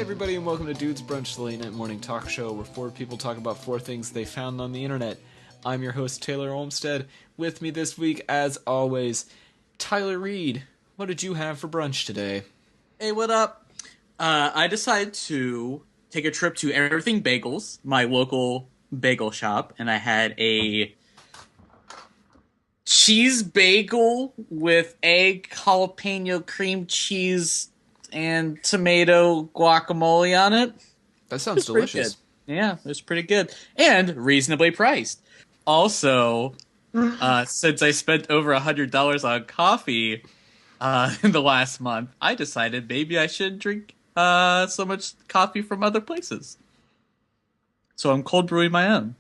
everybody, and welcome to Dude's Brunch, the late night morning talk show where four people talk about four things they found on the internet. I'm your host, Taylor Olmstead. With me this week, as always, Tyler Reed. What did you have for brunch today? Hey, what up? I decided to take a trip to Everything Bagels, my local bagel shop, and I had a cheese bagel with egg, jalapeno, cream cheese, and tomato guacamole on it. That sounds delicious. Yeah, it was pretty good. And reasonably priced. Also, since I spent over $100 on coffee in the last month, I decided maybe I should drink so much coffee from other places. So I'm cold brewing my own.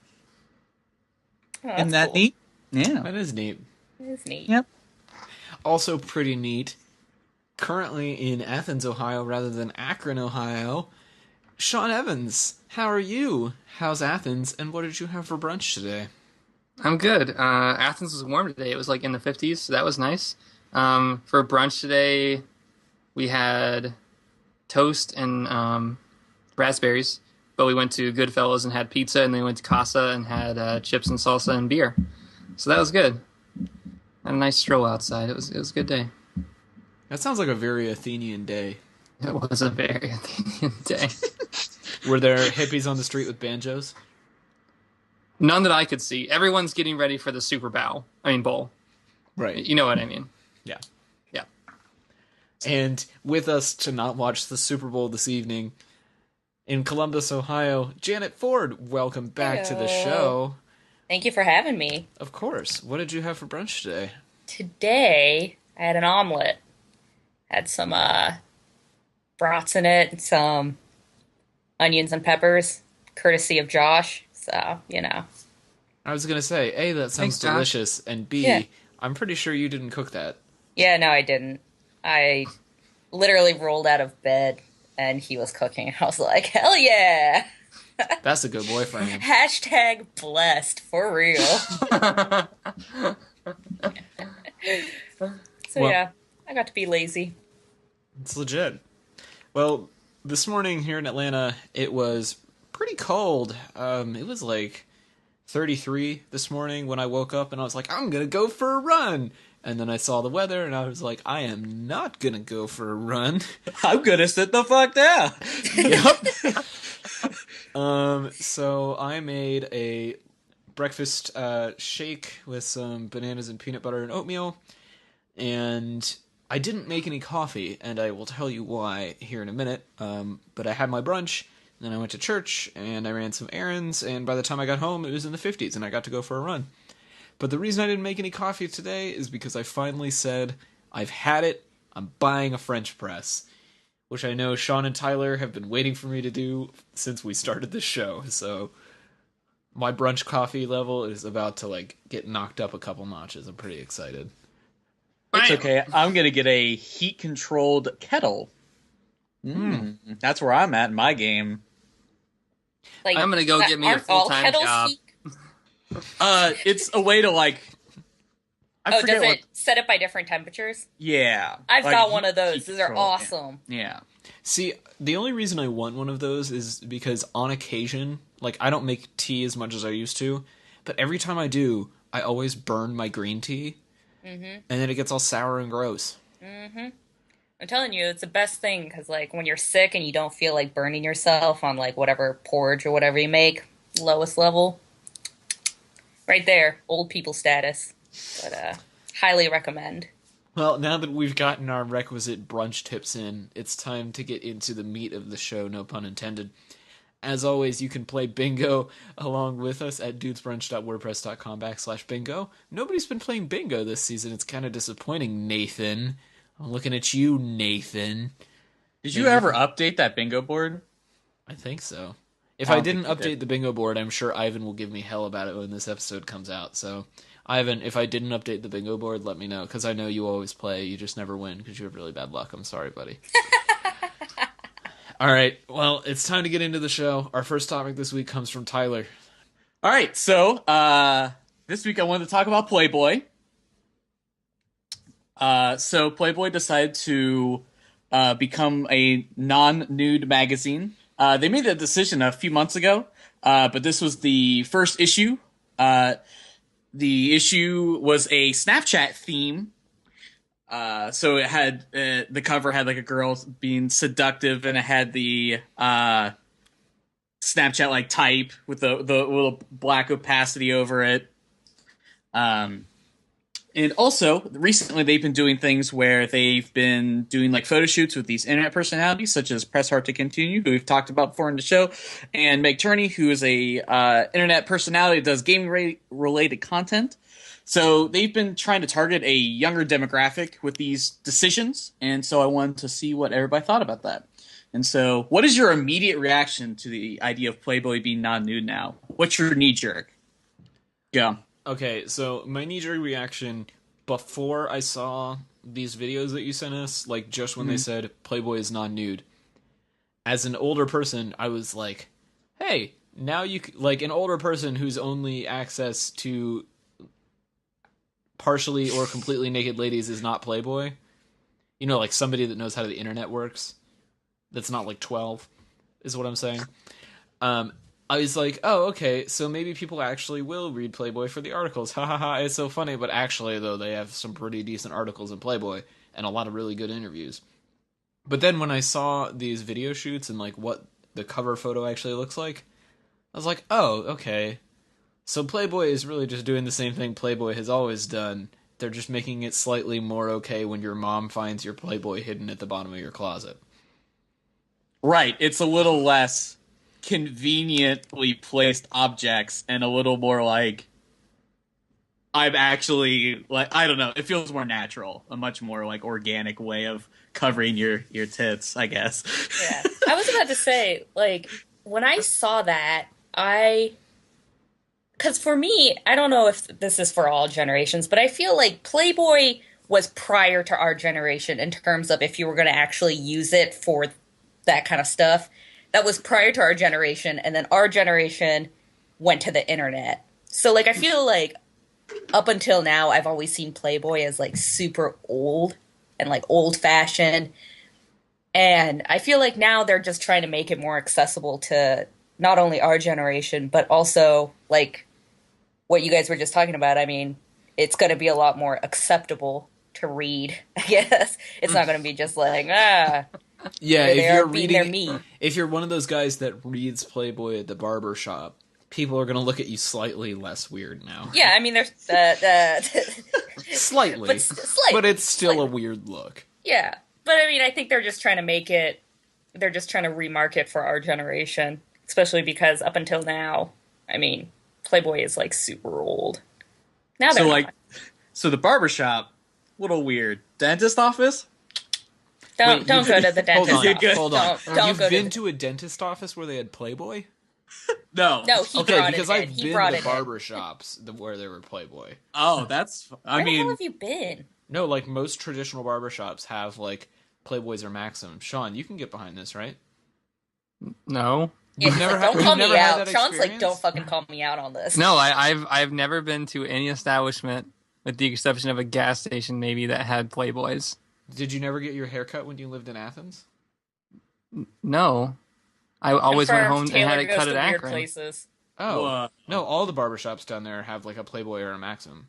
Oh, Isn't that cool. neat? Yeah. That is neat. It is neat. Yep. Also pretty neat, currently in Athens, Ohio, rather than Akron, Ohio, Sean Evans. How are you? How's Athens? And what did you have for brunch today? I'm good. Athens was warm today. It was like in the 50s, so that was nice. For brunch today, we had toast and raspberries, but we went to Goodfellas and had pizza, and then we went to Casa and had chips and salsa and beer. So that was good. Had a nice stroll outside. It was a good day. That sounds like a very Athenian day. It was a very Athenian day. Were there hippies on the street with banjos? None that I could see. Everyone's getting ready for the bowl. Right. You know what I mean. Yeah. Yeah. And with us to not watch the Super Bowl this evening, in Columbus, Ohio, Janet Ford. Welcome back to the show. Thank you for having me. Of course. What did you have for brunch today? Today, I had an omelet. Had some brats in it, some onions and peppers, courtesy of Josh. So, you know. I was going to say, A, that sounds Thanks, Josh. delicious, and B, Yeah. I'm pretty sure you didn't cook that. Yeah, no, I didn't. I literally rolled out of bed, and he was cooking. I was like, hell yeah! That's a good boyfriend. Hashtag blessed, for real. So Well- yeah, I got to be lazy. It's legit. Well, this morning here in Atlanta, it was pretty cold. It was like 33 this morning when I woke up, and I was like, I'm going to go for a run. And then I saw the weather, and I was like, I am not going to go for a run. I'm gonna sit the fuck down. Yep. So I made a breakfast shake with some bananas and peanut butter and oatmeal, and I didn't make any coffee, and I will tell you why here in a minute. But I had my brunch, and then I went to church, and I ran some errands, and by the time I got home, it was in the 50s, and I got to go for a run. But the reason I didn't make any coffee today is because I finally said, I've had it, I'm buying a French press, which I know Sean and Tyler have been waiting for me to do since we started this show, so my brunch coffee level is about to, get knocked up a couple notches. I'm pretty excited. It's okay. I'm gonna get a heat-controlled kettle. That's where I'm at in my game. Like, I'm gonna go get me a aren't all full-time kettles job. heat? It's a way to I Oh, forget does what. it set it by different temperatures? Yeah, I've like got one of heat those. These are control, yeah. awesome. Yeah. See, the only reason I want one of those is because on occasion, I don't make tea as much as I used to, but every time I do, I always burn my green tea, and then it gets all sour and gross. I'm telling you, it's the best thing because, when you're sick and you don't feel like burning yourself on whatever porridge or whatever you make, lowest level, right there, old people status. But highly recommend. Well, now that we've gotten our requisite brunch tips in, it's time to get into the meat of the show, no pun intended. As always, you can play bingo along with us at dudesbrunch.wordpress.com/bingo. Nobody's been playing bingo this season. It's kind of disappointing, Nathan. I'm looking at you, Nathan. Did you ever update that bingo board? I think so. If I I don't didn't think you update did. the bingo board, I'm sure Ivan will give me hell about it when this episode comes out. So, Ivan, if I didn't update the bingo board, let me know, because I know you always play. You just never win because you have really bad luck. I'm sorry, buddy. All right, well, it's time to get into the show. Our first topic this week comes from Tyler. All right, so this week I wanted to talk about Playboy. So Playboy decided to become a non-nude magazine. They made that decision a few months ago, but this was the first issue. The issue was a Snapchat theme. So it had the cover had like a girl being seductive, and it had the Snapchat like type with the little black opacity over it. And also, recently they've been doing things where they've been doing like photo shoots with these internet personalities, such as Press Hard to Continue, who we've talked about before in the show, and Meg Turney, who is a internet personality that does gaming related content. So they've been trying to target a younger demographic with these decisions, and so I wanted to see what everybody thought about that. And so, what is your immediate reaction to the idea of Playboy being non-nude now? What's your knee jerk? Go. Okay, so my knee-jerk reaction before I saw these videos that you sent us, like just when they said Playboy is non-nude, as an older person, I was like, hey, now like an older person who's only access to partially or completely naked ladies is not Playboy. You know, like somebody that knows how the internet works, that's not like 12, is what I'm saying. I was like, oh, okay, so maybe people actually will read Playboy for the articles. Ha ha ha, it's so funny. But actually, though, they have some pretty decent articles in Playboy and a lot of really good interviews. But then when I saw these video shoots and like what the cover photo actually looks like, I was like, oh, okay. So Playboy is really just doing the same thing Playboy has always done. They're just making it slightly more okay when your mom finds your Playboy hidden at the bottom of your closet. Right, it's a little less conveniently placed objects and a little more like I'm actually like I don't know, it feels more natural, a much more like organic way of covering your tits, I guess. Yeah. I was about to say, like, when I saw that, because for me, I don't know if this is for all generations, but I feel like Playboy was prior to our generation in terms of if you were going to actually use it for that kind of stuff. That was prior to our generation, and then our generation went to the internet. So, like, I feel like up until now, I've always seen Playboy as, like, super old and, like, old-fashioned. And I feel like now they're just trying to make it more accessible to not only our generation, but also, like, what you guys were just talking about. I mean, it's going to be a lot more acceptable to read, I guess. It's not going to be just like, yeah, if you're reading, if you're one of those guys that reads Playboy at the barber shop, people are going to look at you slightly less weird now. Yeah, I mean, there's slightly, but it's still a weird look. Yeah, but I mean, I think they're just trying to make it. They're just trying to remarket for our generation, especially because up until now, I mean, Playboy is like super old. Now they're not. So the barbershop, little weird. Dentist office. Don't go to the dentist. Hold on. Don't You've been to a dentist office where they had Playboy? No. No, he okay, brought because it in. I've been to barber shops where there were Playboy. Oh, that's. Where the hell have you been? No, like most traditional barber shops have like Playboys or Maxim. Sean, you can get behind this, right? No. Yeah, never don't call me out. that Sean's like, experience? don't fucking call me out on this. No, I've never been to any establishment, with the exception of a gas station maybe, that had Playboys. Did you never get your hair cut when you lived in Athens? No. I always went home and had it cut at Weird Akron. places. Oh. No, all the barbershops down there have like a Playboy or a Maxim.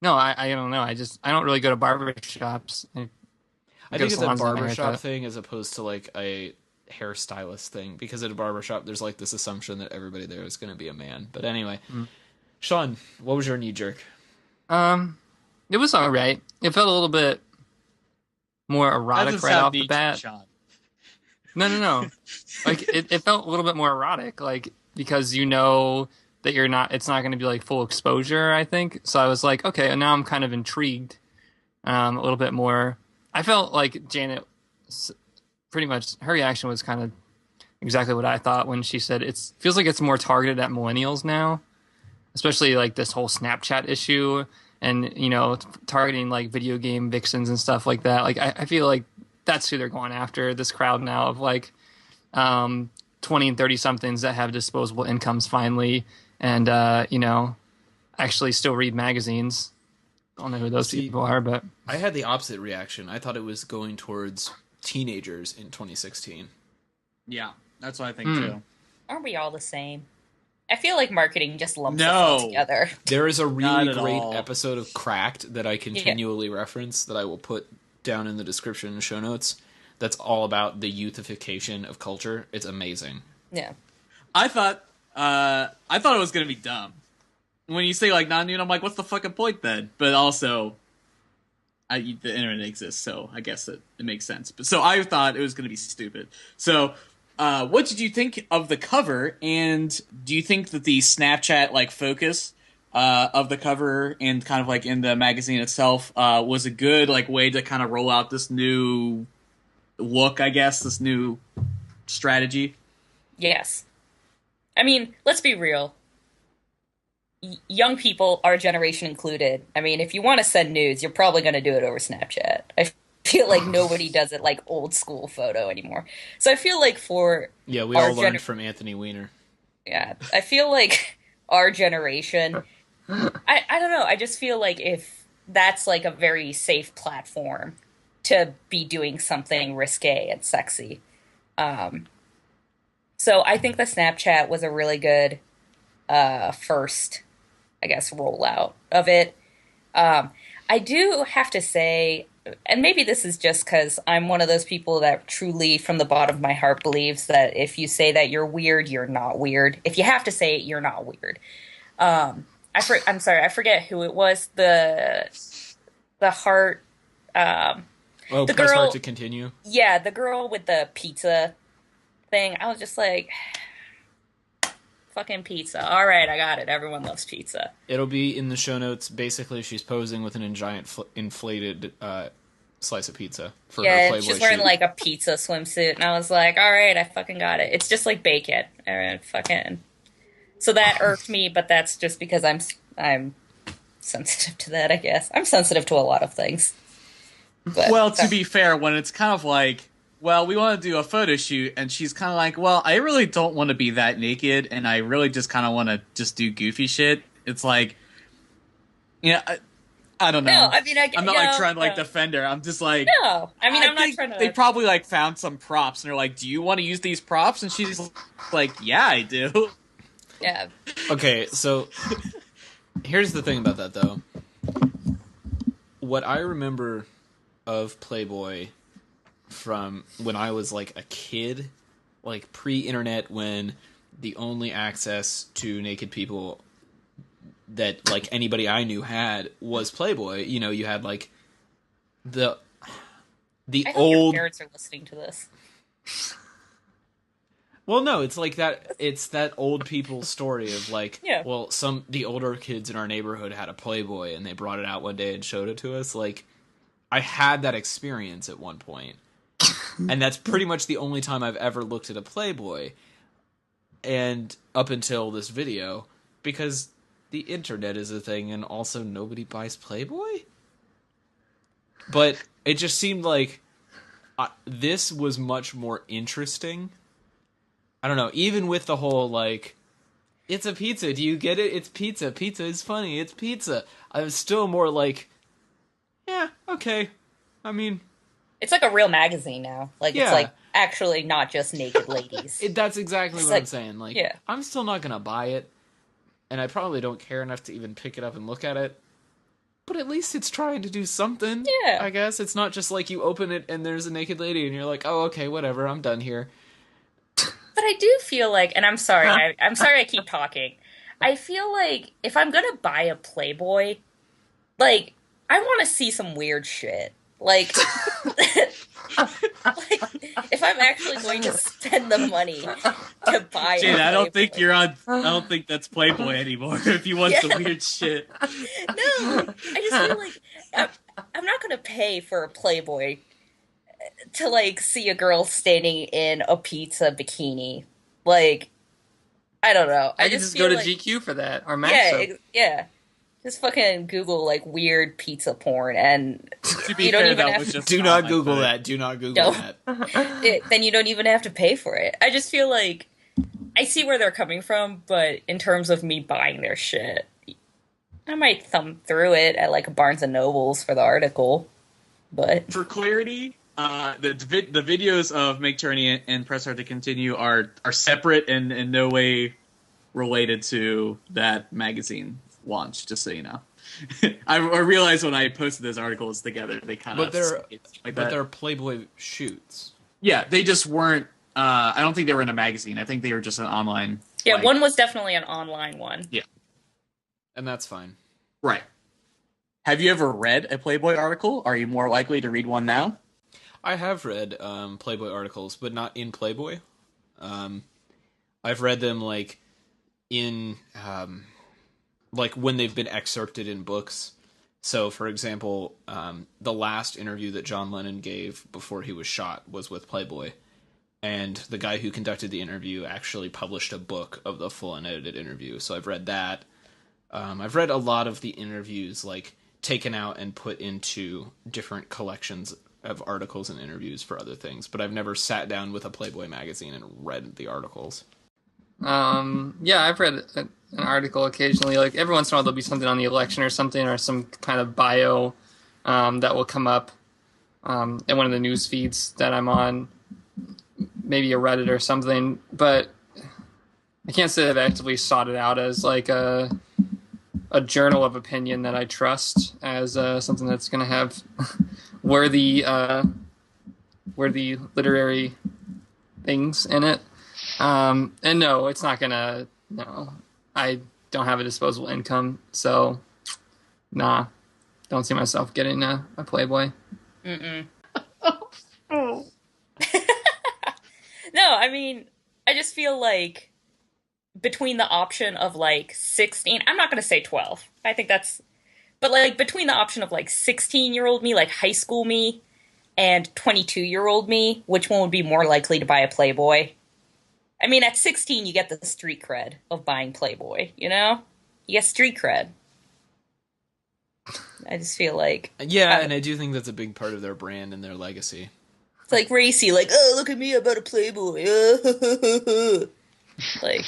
No, I don't know. I don't really go to barber shops. I think it's a barbershop thing as opposed to like a hairstylist thing, because at a barbershop there's like this assumption that everybody there is going to be a man. But anyway, Sean, what was your knee jerk? It was all right. It felt a little bit more erotic right off the bat. Sean. No. Like it felt a little bit more erotic, like because you know that it's not going to be like full exposure, I think. So I was like, okay, and now I'm kind of intrigued a little bit more. I felt like Janet, pretty much her reaction was kind of exactly what I thought when she said it feels like it's more targeted at millennials now, especially like this whole Snapchat issue and, you know, targeting like video game vixens and stuff like that. Like I feel like that's who they're going after, this crowd now of like 20 and 30 somethings that have disposable incomes finally and, you know, actually still read magazines. I don't know who those people are, but I had the opposite reaction. I thought it was going towards teenagers in 2016. Yeah, that's what I think too. Aren't we all the same? I feel like marketing just lumps us No. all together. There is a really Not at great all. episode of Cracked that I continually reference that I will put down in the description and show notes. That's all about the youthification of culture. It's amazing. Yeah. I thought it was gonna be dumb. When you say like non-nude, I'm like, what's the fucking point then? But also, the internet exists, so I guess it makes sense. But so I thought it was gonna be stupid. So, what did you think of the cover? And do you think that the Snapchat like focus of the cover and kind of like in the magazine itself was a good like way to kind of roll out this new look? I guess this new strategy. Yes. I mean, let's be real. Young people, our generation included, I mean, if you want to send nudes, you're probably going to do it over Snapchat. I feel like nobody does it like old school photo anymore. So I feel like for Yeah, we all learned from Anthony Weiner. Yeah, I feel like our generation, I don't know, I just feel like if that's like a very safe platform to be doing something risque and sexy. So I think the Snapchat was a really good first, I guess, rollout of it. I do have to say, and maybe this is just because I'm one of those people that truly, from the bottom of my heart, believes that if you say that you're weird, you're not weird. If you have to say it, you're not weird. I'm sorry, I forget who it was. The heart. Oh, the press girl hard to continue. Yeah, the girl with the pizza thing. I was just like, fucking pizza. All right, I got it. Everyone loves pizza. It'll be in the show notes. Basically, she's posing with an giant inflated slice of pizza for her Playboy she's wearing shoot. like a pizza swimsuit, and I was like, all right, I fucking got it. It's just like bacon. And fucking. So that irked me, but that's just because I'm sensitive to that, I guess. I'm sensitive to a lot of things. But, Well, to be fair, when it's kind of like, well, we want to do a photo shoot, and she's kind of like, well, I really don't want to be that naked, and I really just kind of want to just do goofy shit. It's like, yeah, I don't know. No, I mean, I'm not like trying to like defend her. I'm just like, no. I mean, I'm not think trying to. They probably like found some props, and they're like, do you want to use these props? And she's like, yeah, I do. Yeah. Okay, so here's the thing about that, though. What I remember of Playboy from when I was like a kid, like pre-internet, when the only access to naked people that like anybody I knew had was Playboy. You know, you had like the I hope old your parents are listening to this. Well, no, it's like that. It's that old people story of like, Yeah. well, the older kids in our neighborhood had a Playboy and they brought it out one day and showed it to us. Like, I had that experience at one point, and that's pretty much the only time I've ever looked at a Playboy. And up until this video, because the internet is a thing, and also nobody buys Playboy. But it just seemed like this was much more interesting. I don't know, even with the whole, like, it's a pizza, do you get it? It's pizza. Pizza is funny. It's pizza. I was still more like, yeah, okay. I mean... It's like a real magazine now. Like, Yeah. It's like actually not just naked ladies. That's exactly It's what I'm like- saying. Like, yeah. I'm still not going to buy it, and I probably don't care enough to even pick it up and look at it. But at least it's trying to do something, Yeah. I guess. It's not just like you open it and there's a naked lady and you're like, oh, okay, whatever, I'm done here. But I do feel like, and I'm sorry, I'm sorry I keep talking. I feel like if I'm gonna buy a Playboy, like, I want to see some weird shit. Like, like, if I'm actually going to spend the money to buy Jade, a I don't think Playboy- you're on. I don't think that's Playboy anymore. If you want some Yeah. weird shit, No, I just feel like I'm not going to pay for a Playboy to, like, see a girl standing in a pizza bikini. Like, I don't know. I can just go feel to like, GQ for that or Yeah, Maxo. yeah. Just fucking Google, like, weird pizza porn, and to be you don't fair, even that have was to... just Do on not my Google foot. that. Do not Google Don't. that. then you don't even have to pay for it. I just feel like I see where they're coming from, but in terms of me buying their shit, I might thumb through it at, like, Barnes & Noble's for the article, but... For clarity, The videos of Make Turney and Press Start to Continue are separate and in no way related to that magazine launch. Just so you know, I realized when I posted those articles together, they kind of they're Playboy shoots. Yeah, they just weren't. I don't think they were in a magazine. I think they were just an online. Yeah, one was definitely an online one. Yeah, and that's fine. Right. Have you ever read a Playboy article? Are you more likely to read one now? I have read Playboy articles, but not in Playboy. I've read them like in like when they've been excerpted in books. So, for example, the last interview that John Lennon gave before he was shot was with Playboy, and the guy who conducted the interview actually published a book of the full unedited interview. So I've read that. I've read a lot of the interviews like taken out and put into different collections of articles and interviews for other things, but I've never sat down with a Playboy magazine and read the articles. Yeah, I've read an article occasionally. Like every once in a while, there'll be something on the election or something, or some kind of bio that will come up in one of the news feeds that I'm on, maybe a Reddit or something. But I can't say I've actively sought it out as like a journal of opinion that I trust as something that's going to have worthy literary things in it. And no, it's not gonna. No, I don't have a disposable income, so nah, don't see myself getting a Playboy. No, I mean, I just feel like between the option of like 16, I'm not gonna say 12. I think that's, but like between the option of like 16-year-old me, like high school me, and 22-year-old me, which one would be more likely to buy a Playboy? I mean, at 16, you get the street cred of buying Playboy, you know? You get street cred. I just feel like... Yeah, and I do think that's a big part of their brand and their legacy. It's like racy, like, oh, look at me, I bought a Playboy. Like,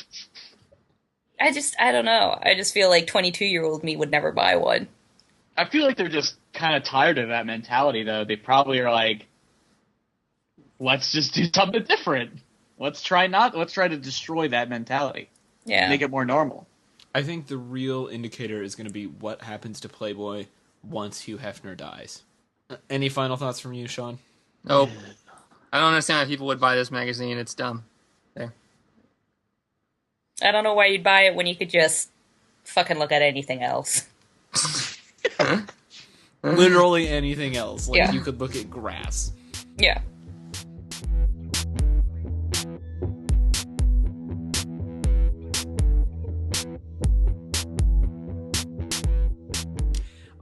I don't know. I just feel like 22-year-old me would never buy one. I feel like they're just kind of tired of that mentality, though. They probably are like, let's just do something different. Let's try to destroy that mentality. Yeah. Make it more normal. I think the real indicator is going to be what happens to Playboy once Hugh Hefner dies. Any final thoughts from you, Sean? Nope. I don't understand how people would buy this magazine. It's dumb. There. I don't know why you'd buy it when you could just fucking look at anything else. Literally anything else. Like, yeah. You could look at grass. Yeah.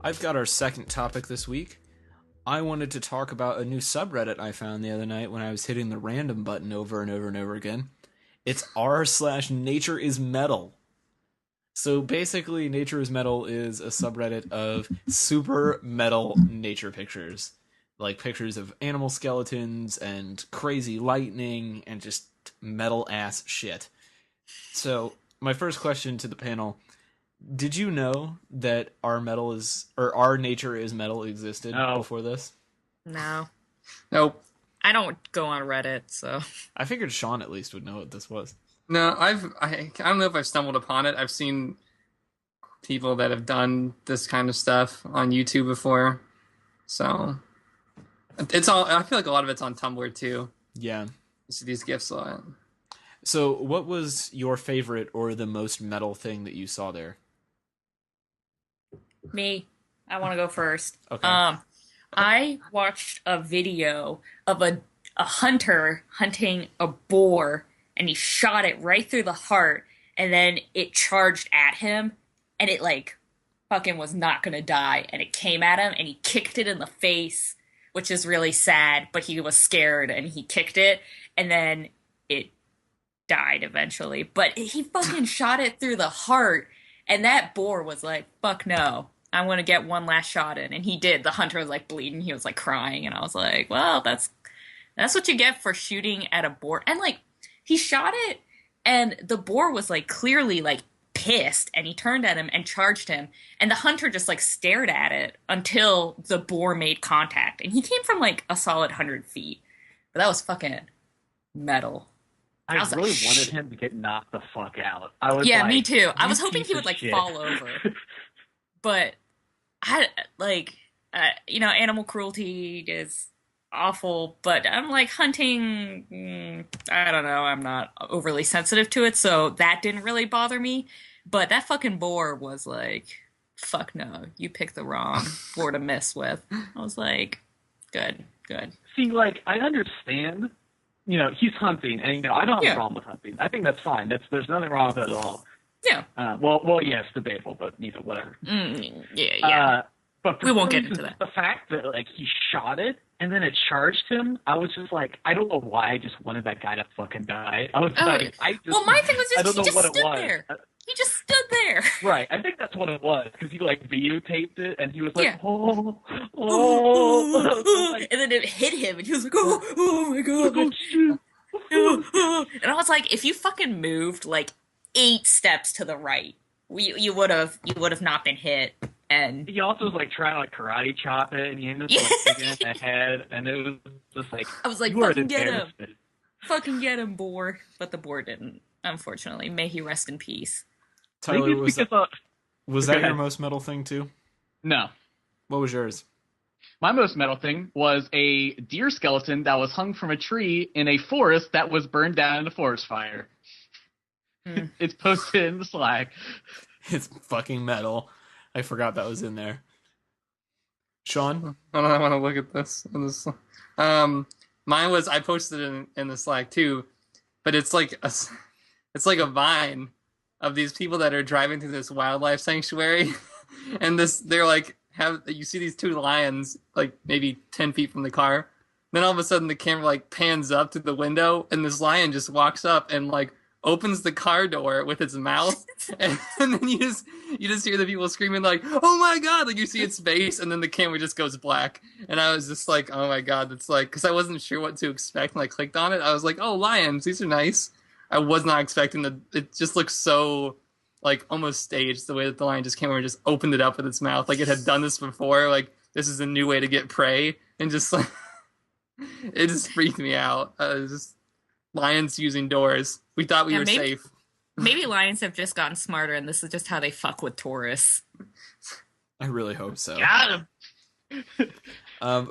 I've got our second topic this week. I wanted to talk about a new subreddit I found the other night when I was hitting the random button over and over and over again. It's r/nature is metal. So basically, Nature is Metal is a subreddit of super metal nature pictures. Like pictures of animal skeletons and crazy lightning and just metal-ass shit. So, my first question to the panel... Did you know that our Nature is Metal existed before this? No. Nope. I don't go on Reddit, so... I figured Sean at least would know what this was. No, I don't know if I've stumbled upon it. I've seen people that have done this kind of stuff on YouTube before. So it's all, I feel like a lot of it's on Tumblr too. Yeah. You see these GIFs a lot. So what was your favorite or the most metal thing that you saw there? Me. I want to go first. Okay. I watched a video of a hunter hunting a boar, and he shot it right through the heart, and then it charged at him, and it, like, fucking was not gonna die, and it came at him, and he kicked it in the face, which is really sad, but he was scared, and he kicked it, and then it died eventually. But he fucking shot it through the heart, and that boar was like, fuck no. I want to get one last shot in. And he did. The hunter was like bleeding. He was like crying. And I was like, well, that's what you get for shooting at a boar. And like, he shot it and the boar was like clearly like pissed, and he turned at him and charged him. And the hunter just like stared at it until the boar made contact. And he came from like a solid 100 feet. But that was fucking metal. I was really like, wanted him to get knocked the fuck out. I was yeah, like, me too. I "You was hoping piece he would of like shit." fall over. But I like, animal cruelty is awful. But I'm like hunting. I don't know. I'm not overly sensitive to it, so that didn't really bother me. But that fucking boar was like, fuck no, you picked the wrong boar to mess with. I was like, good. See, like, I understand. He's hunting, and I don't have a problem with hunting. I think that's fine. There's nothing wrong with it at all. Yeah. Well, yes, debatable, but whatever. Yeah. But we won't get into that. The fact that like he shot it and then it charged him, I was just like, I don't know why I just wanted that guy to fucking die. I was like, well, my thing was I just don't he know what just it stood was. there. He just stood there. Right, I think that's what it was because he like videotaped it and he was like, Yeah. oh, And then it hit him, and he was like, oh my god. oh shit. And I was like, if you fucking moved like 8 steps to the right, you would have not been hit. And He also was like trying to like karate chop it, and he ended up like hitting it in the head, and it was just like, I was like, you are fucking get him. embarrassment. Fucking get him, boar. But the boar didn't, unfortunately. May he rest in peace. Tyler, Maybe it's because was Go that your ahead. most metal thing too? No. What was yours? My most metal thing was a deer skeleton that was hung from a tree in a forest that was burned down in a forest fire. It's posted in the Slack. It's fucking metal. I forgot that was in there. Sean? I want to look at this. Mine was, I posted it in the Slack too, but it's like a vine of these people that are driving through this wildlife sanctuary, and they're like, you see these 2 lions like maybe 10 feet from the car. Then all of a sudden the camera like pans up to the window, and this lion just walks up and like opens the car door with its mouth, and then you just hear the people screaming like, oh my god, like you see its face, and then the camera just goes black. And I was just like, oh my god, it's like, because I wasn't sure what to expect, and I clicked on it. I was like, oh, lions, these are nice. I was not expecting that. It just looks so like almost staged, the way that the lion just came over and just opened it up with its mouth, like it had done this before, like this is a new way to get prey, and just like it just freaked me out. Just lions using doors. We thought we were safe. Maybe lions have just gotten smarter, and this is just how they fuck with tourists. I really hope so. Got him.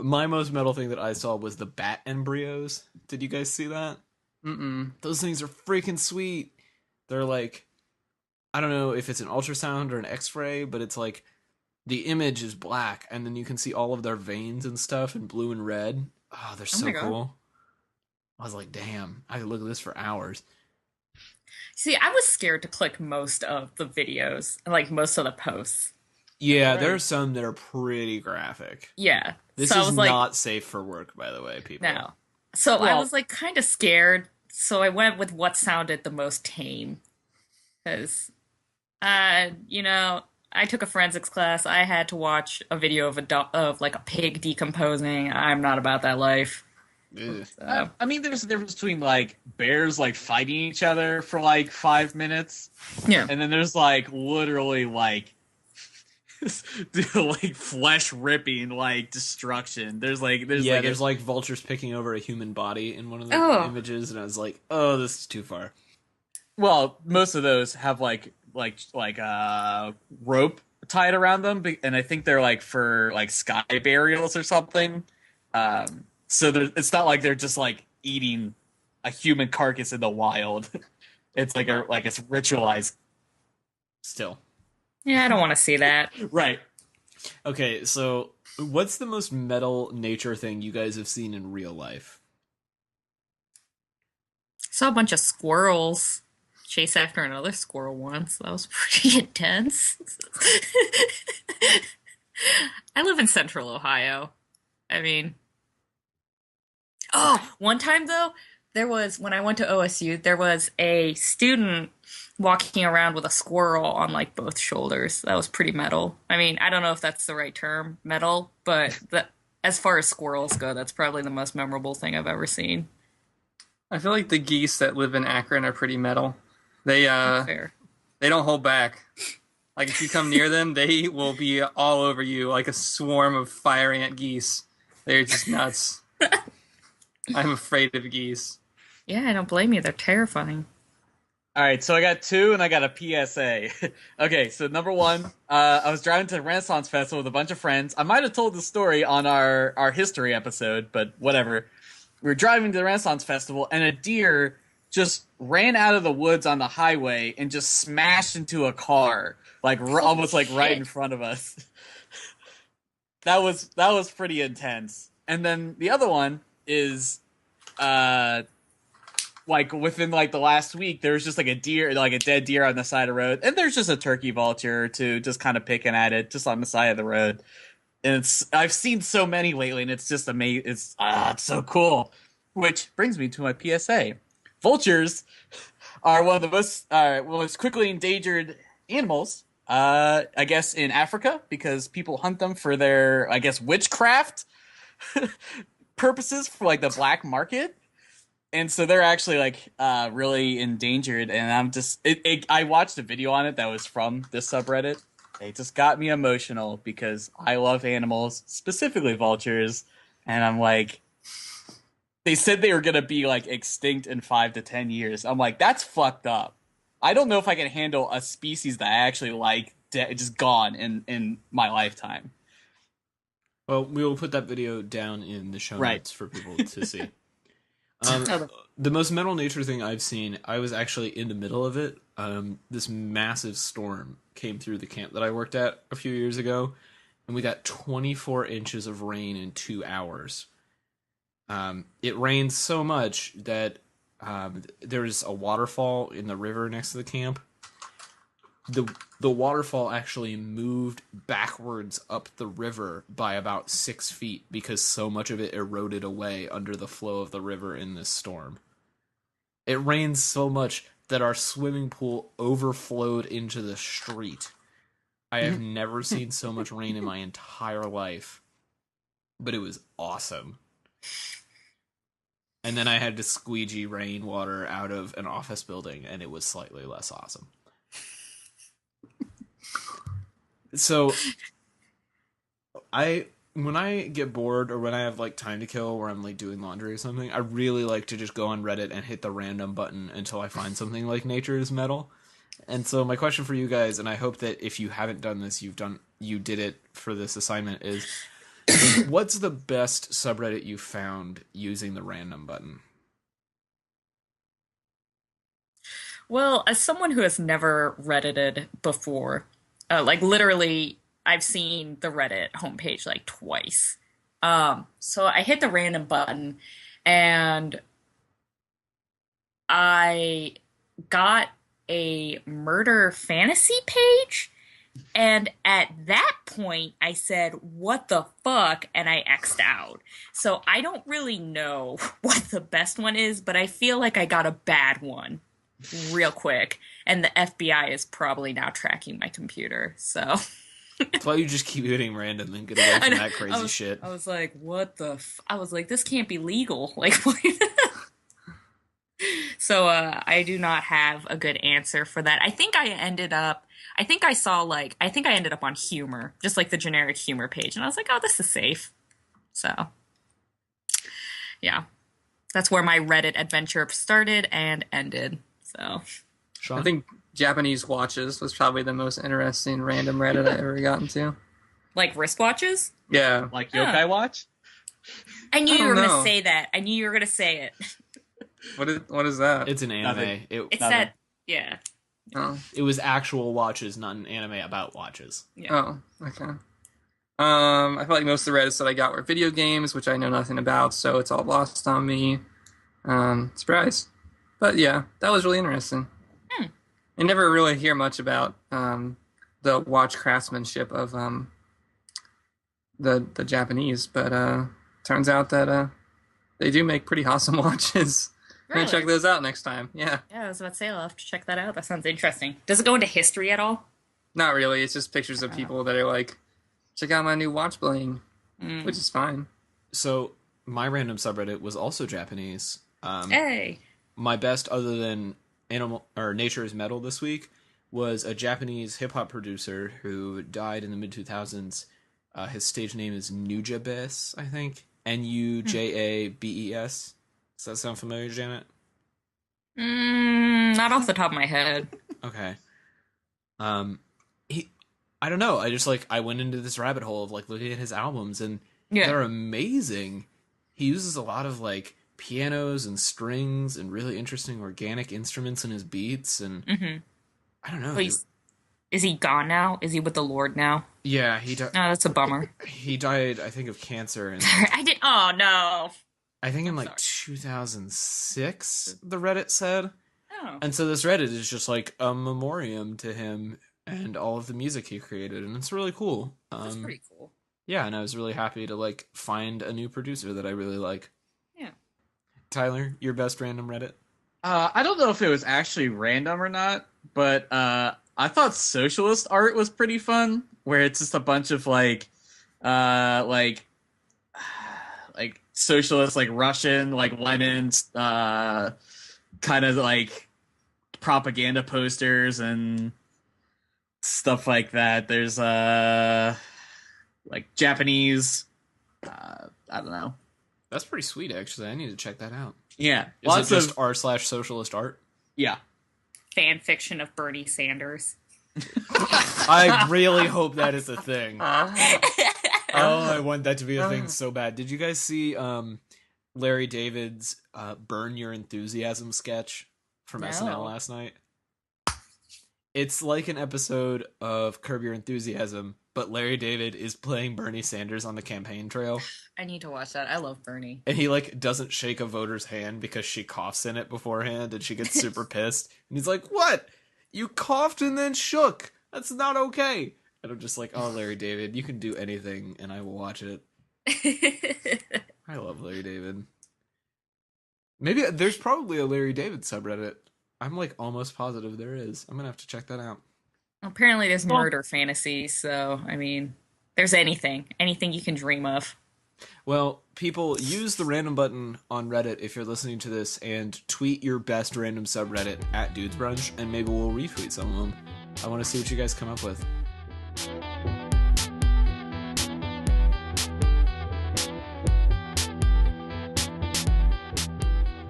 My most metal thing that I saw was the bat embryos. Did you guys see that? Mm-mm. Those things are freaking sweet. They're like, I don't know if it's an ultrasound or an X-ray, but it's like the image is black, and then you can see all of their veins and stuff in blue and red. Oh, they're so cool. I was like, damn, I could look at this for hours. See, I was scared to click most of the videos, like most of the posts. Yeah, there are some that are pretty graphic. Yeah. This so is I was like, not safe for work, by the way, people. No. So I Well- was like kind of scared. So I went with what sounded the most tame. Because, I took a forensics class. I had to watch a video of like a pig decomposing. I'm not about that life. Ugh. So. I mean, there's a difference between like bears like fighting each other for like 5 minutes, Yeah. and then there's like literally like like flesh ripping like destruction. There's like vultures picking over a human body in one of the images, and I was like, oh, this is too far. well, most of those have like rope tied around them, and I think they're like for like sky burials or something. So it's not like they're just like eating a human carcass in the wild. It's like it's ritualized. Still. Yeah, I don't want to see that. Right. Okay, so what's the most metal nature thing you guys have seen in real life? Saw a bunch of squirrels chase after another squirrel once. That was pretty intense. I live in central Ohio. I mean... Oh, one time though, when I went to OSU, there was a student walking around with a squirrel on like both shoulders. That was pretty metal. I mean, I don't know if that's the right term, metal, but as far as squirrels go, that's probably the most memorable thing I've ever seen. I feel like the geese that live in Akron are pretty metal. They Fair. They don't hold back. Like, if you come near them, they will be all over you like a swarm of fire ant geese. They're just nuts. I'm afraid of geese. Yeah, I don't blame you. They're terrifying. All right, so I got 2 and I got a PSA. Okay, so number 1, I was driving to the Renaissance Festival with a bunch of friends. I might have told the story on our history episode, but whatever. We were driving to the Renaissance Festival, and a deer just ran out of the woods on the highway and just smashed into a car, like almost like right in front of us. That was pretty intense. And then the other one is, like within like the last week, there was just like a dead deer on the side of the road, and there's just a turkey vulture or two just kind of picking at it just on the side of the road. And I've seen so many lately, and it's just amazing. It's so cool. Which brings me to my PSA: vultures are one of the most quickly endangered animals. I guess in Africa, because people hunt them for their, I guess, witchcraft purposes, for like the black market. And so they're actually like really endangered, and I'm just I watched a video on it that was from this subreddit. It just got me emotional because I love animals, specifically vultures, and I'm like, they said they were gonna be like extinct in 5 to 10 years. I'm like, that's fucked up. I don't know if I can handle a species that I actually like just gone in my lifetime. Well, we will put that video down in the show notes for people to see. The most metal nature thing I've seen, I was actually in the middle of it. This massive storm came through the camp that I worked at a few years ago, and we got 24 inches of rain in 2 hours. It rained so much that there's a waterfall in the river next to the camp. The waterfall actually moved backwards up the river by about 6 feet because so much of it eroded away under the flow of the river in this storm. It rained so much that our swimming pool overflowed into the street. I have never seen so much rain in my entire life, but it was awesome. And then I had to squeegee rainwater out of an office building, and it was slightly less awesome. So, when I get bored or when I have like time to kill or I'm like doing laundry or something, I really like to just go on Reddit and hit the random button until I find something like Nature is Metal. And so my question for you guys, and I hope that if you haven't done this, you did it for this assignment, is what's the best subreddit you found using the random button? Well, as someone who has never Reddited before, like literally, I've seen the Reddit homepage like twice. So I hit the random button, and I got a murder fantasy page. And at that point, I said, what the fuck? And I X'd out. So I don't really know what the best one is, but I feel like I got a bad one real quick. And the FBI is probably now tracking my computer. So That's why you just keep hitting random and get away from that crazy shit. I was like, what the I was like, this can't be legal. Like, what? So I do not have a good answer for that. I think I ended up on humor, just like the generic humor page. And I was like, oh, this is safe. So, yeah. That's where my Reddit adventure started and ended. So, Sean? I think Japanese watches was probably the most interesting random Reddit I ever got into. Like wristwatches? Yeah. Like Yokai Watch? I knew you were going to know. say that. I knew you were going to say it. What is that? It's an anime. It's that, yeah. Oh. It was actual watches, not an anime about watches. Yeah. Oh, okay. I feel like most of the Reddits that I got were video games, which I know nothing about, so it's all lost on me. Surprise. But yeah, that was really interesting. I never really hear much about the watch craftsmanship of the Japanese, but turns out that they do make pretty awesome watches. I'm Really? gonna check those out next time. Yeah. Yeah, I was about to say, I'll have to check that out. That sounds interesting. Does it go into history at all? Not really. It's just pictures of people that are like, check out my new watch bling, which is fine. So my random subreddit was also Japanese. Hey. My best, other than Nature is Metal this week, was a Japanese hip-hop producer who died in the mid-2000s. His stage name is Nujabes, I think. Nujabes. Does that sound familiar, Janet? Not off the top of my head. Okay. I don't know. I went into this rabbit hole of like looking at his albums, and they're amazing. He uses a lot of like pianos and strings and really interesting organic instruments in his beats, and I don't know. Is he gone now? Is he with the Lord now? Yeah, he died. Oh, that's a bummer. He died, I think, of cancer. And Oh no. I think in like 2006, the Reddit said. Oh. And so this Reddit is just like a memoriam to him and all of the music he created, and it's really cool. That's pretty cool. Yeah, and I was really happy to like find a new producer that I really like. Yeah. Tyler, your best random Reddit? I don't know if it was actually random or not, but I thought socialist art was pretty fun, where it's just a bunch of like socialist, like Russian, like Lenin's kind of like propaganda posters and stuff like that. There's like Japanese, I don't know. That's pretty sweet, actually. I need to check that out. Yeah, Is it just r/socialist art? Yeah. Fan fiction of Bernie Sanders. I really hope that is a thing. I want that to be a thing so bad. Did you guys see Larry David's Burn Your Enthusiasm sketch from SNL last night? It's like an episode of Curb Your Enthusiasm, but Larry David is playing Bernie Sanders on the campaign trail. I need to watch that. I love Bernie. And he like doesn't shake a voter's hand because she coughs in it beforehand, and she gets super pissed. And he's like, "What? You coughed and then shook. That's not okay." And I'm just like, "Oh, Larry David, you can do anything, and I will watch it." I love Larry David. Maybe there's probably a Larry David subreddit. I'm like almost positive there is. I'm gonna have to check that out. Apparently there's murder fantasy, so I mean, there's anything you can dream of. Well, people, use the random button on Reddit if you're listening to this and tweet your best random subreddit at Dudes Brunch, and maybe we'll retweet some of them. I want to see what you guys come up with.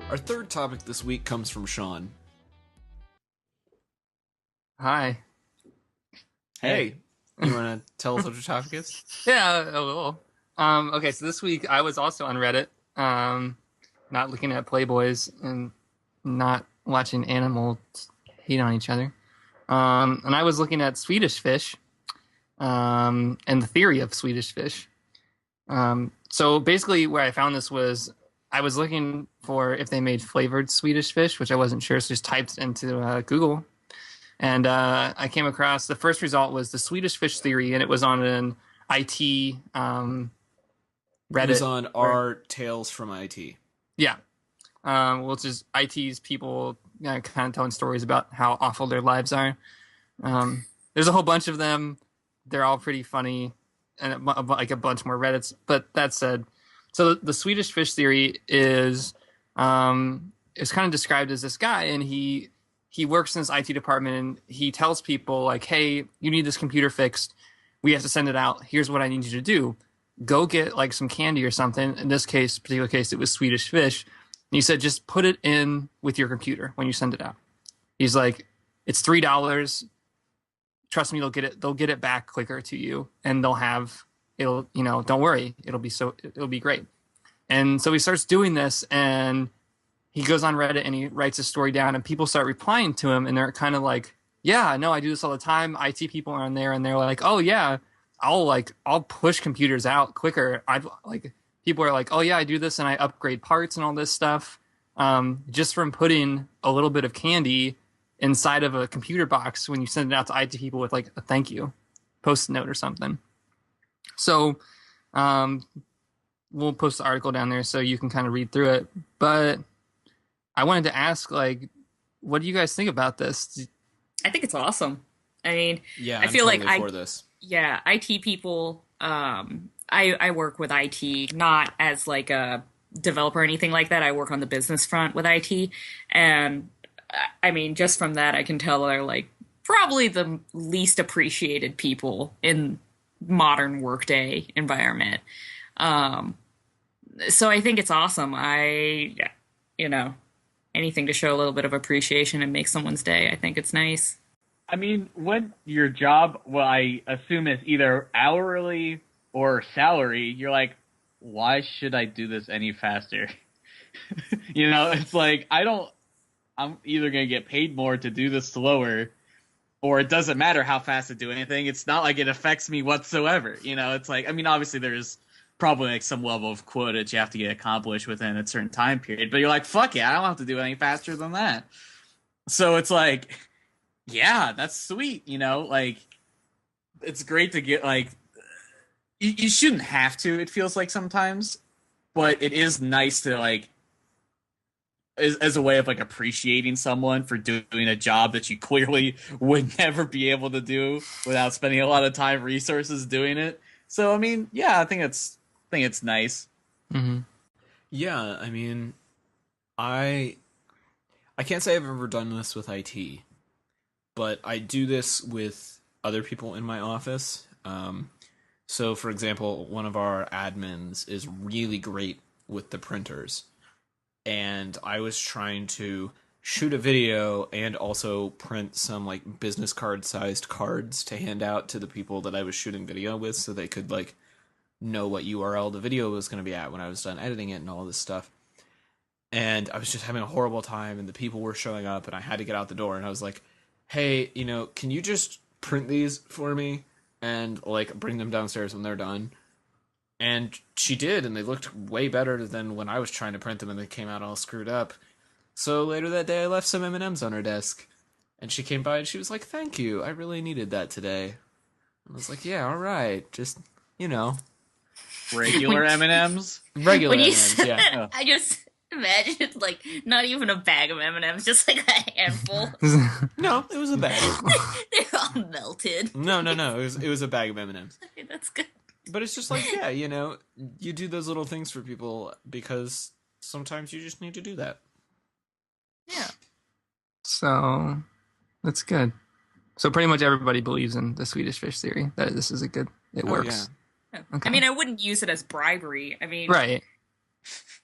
Our third topic this week comes from Sean. Hi. Hey, you want to tell us what your topic is? Yeah, a little. Okay, so this week I was also on Reddit, not looking at Playboys and not watching animals hate on each other. And I was looking at Swedish fish, and the theory of Swedish fish. So basically where I found this was I was looking for if they made flavored Swedish fish, which I wasn't sure, so just typed into Google. And I came across, the first result was the Swedish Fish Theory, and it was on an IT Reddit. It was on our Tales from IT. Yeah. Which is IT's people kind of telling stories about how awful their lives are. There's a whole bunch of them. They're all pretty funny, and like a bunch more Reddits. But that said, so the Swedish Fish Theory is kind of described as this guy, and he works in this IT department, and he tells people like, hey, you need this computer fixed. We have to send it out. Here's what I need you to do. Go get like some candy or something. In this particular case, it was Swedish fish. And he said, just put it in with your computer when you send it out. He's like, it's $3. Trust me, they'll get it back quicker to you, and don't worry. It'll be great. And so he starts doing this, and he goes on Reddit and he writes a story down, and people start replying to him, and they're kind of like, yeah, no, I do this all the time. IT people are on there, and they're like, oh yeah, I'll push computers out quicker. People are like, oh yeah, I do this, and I upgrade parts and all this stuff, just from putting a little bit of candy inside of a computer box when you send it out to IT people with like a thank you post-it note or something. So we'll post the article down there so you can kind of read through it. But I wanted to ask, like, what do you guys think about this? I think it's awesome. I mean, yeah, I feel totally like for this. Yeah, IT people. I work with IT, not as like a developer or anything like that. I work on the business front with IT, and I mean, just from that, I can tell they're like probably the least appreciated people in modern workday environment. So I think it's awesome. Anything to show a little bit of appreciation and make someone's day, I think it's nice. I mean, when your job, well, I assume is either hourly or salary, you're like, why should I do this any faster? It's like, I'm either going to get paid more to do this slower, or it doesn't matter how fast I do anything. It's not like it affects me whatsoever. It's like, I mean, obviously there's probably like some level of quota that you have to get accomplished within a certain time period, but you're like, fuck it, I don't have to do any faster than that. So it's like, yeah, that's sweet. Like, it's great to get, like, you shouldn't have to, it feels like sometimes, but it is nice to, like, as a way of, like, appreciating someone for doing a job that you clearly would never be able to do without spending a lot of time, resources doing it. So, I mean, yeah, I think it's nice. Mm-hmm. Yeah, I mean, I can't say I've ever done this with IT, but I do this with other people in my office. So, for example, one of our admins is really great with the printers, and I was trying to shoot a video and also print some like business card sized cards to hand out to the people that I was shooting video with, so they could like know what URL the video was going to be at when I was done editing it and all this stuff. And I was just having a horrible time, and the people were showing up, and I had to get out the door, and I was like, hey, can you just print these for me and like bring them downstairs when they're done? And she did, and they looked way better than when I was trying to print them, and they came out all screwed up. So later that day, I left some M&Ms on her desk, and she came by and she was like, thank you, I really needed that today. I was like, yeah, all right, just, regular M&Ms? Regular When you M&Ms, said yeah. that, I just imagined like not even a bag of M&Ms, just like a handful. No, it was a bag. They're all melted. No, it was a bag of M&Ms. Okay, that's good. But it's just like, yeah, you do those little things for people because sometimes you just need to do that. Yeah. So that's good. So pretty much everybody believes in the Swedish Fish Theory, that this is it works. Yeah. Okay. I mean, I wouldn't use it as bribery. I mean, Right.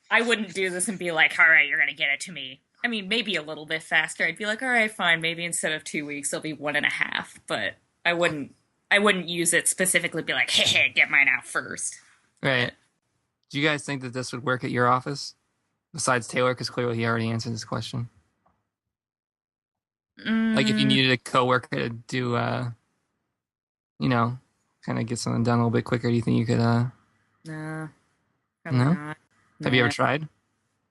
I wouldn't do this and be like, all right, you're going to get it to me. I mean, maybe a little bit faster. I'd be like, all right, fine. Maybe instead of 2 weeks, it'll be 1.5. But I wouldn't use it specifically be like, hey, get mine out first. Right. Do you guys think that this would work at your office? Besides Taylor, because clearly he already answered this question. Like if you needed a coworker to do, kind of get something done a little bit quicker, do you think you could, No. No? Not. Have you ever tried?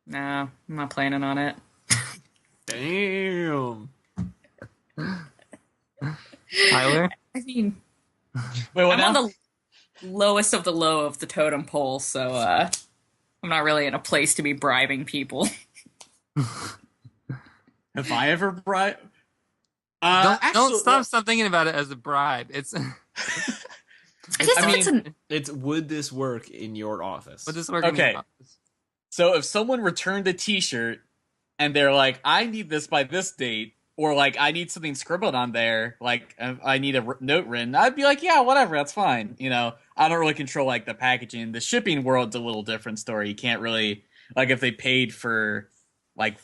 No, I'm not planning on it. Damn. Tyler? I mean, Wait, what I'm now? on the lowest of the low of the totem pole, so I'm not really in a place to be bribing people. Have I ever bribed? Don't stop thinking about it as a bribe. It's I just I think mean, it's would this work in your office? would this work in Okay. your office? So if someone returned a T-shirt and they're like, I need this by this date, or like I need something scribbled on there, like I need a note written, I'd be like, yeah, whatever, that's fine. I don't really control like the packaging. The shipping world's a little different story. You can't really, like, if they paid for like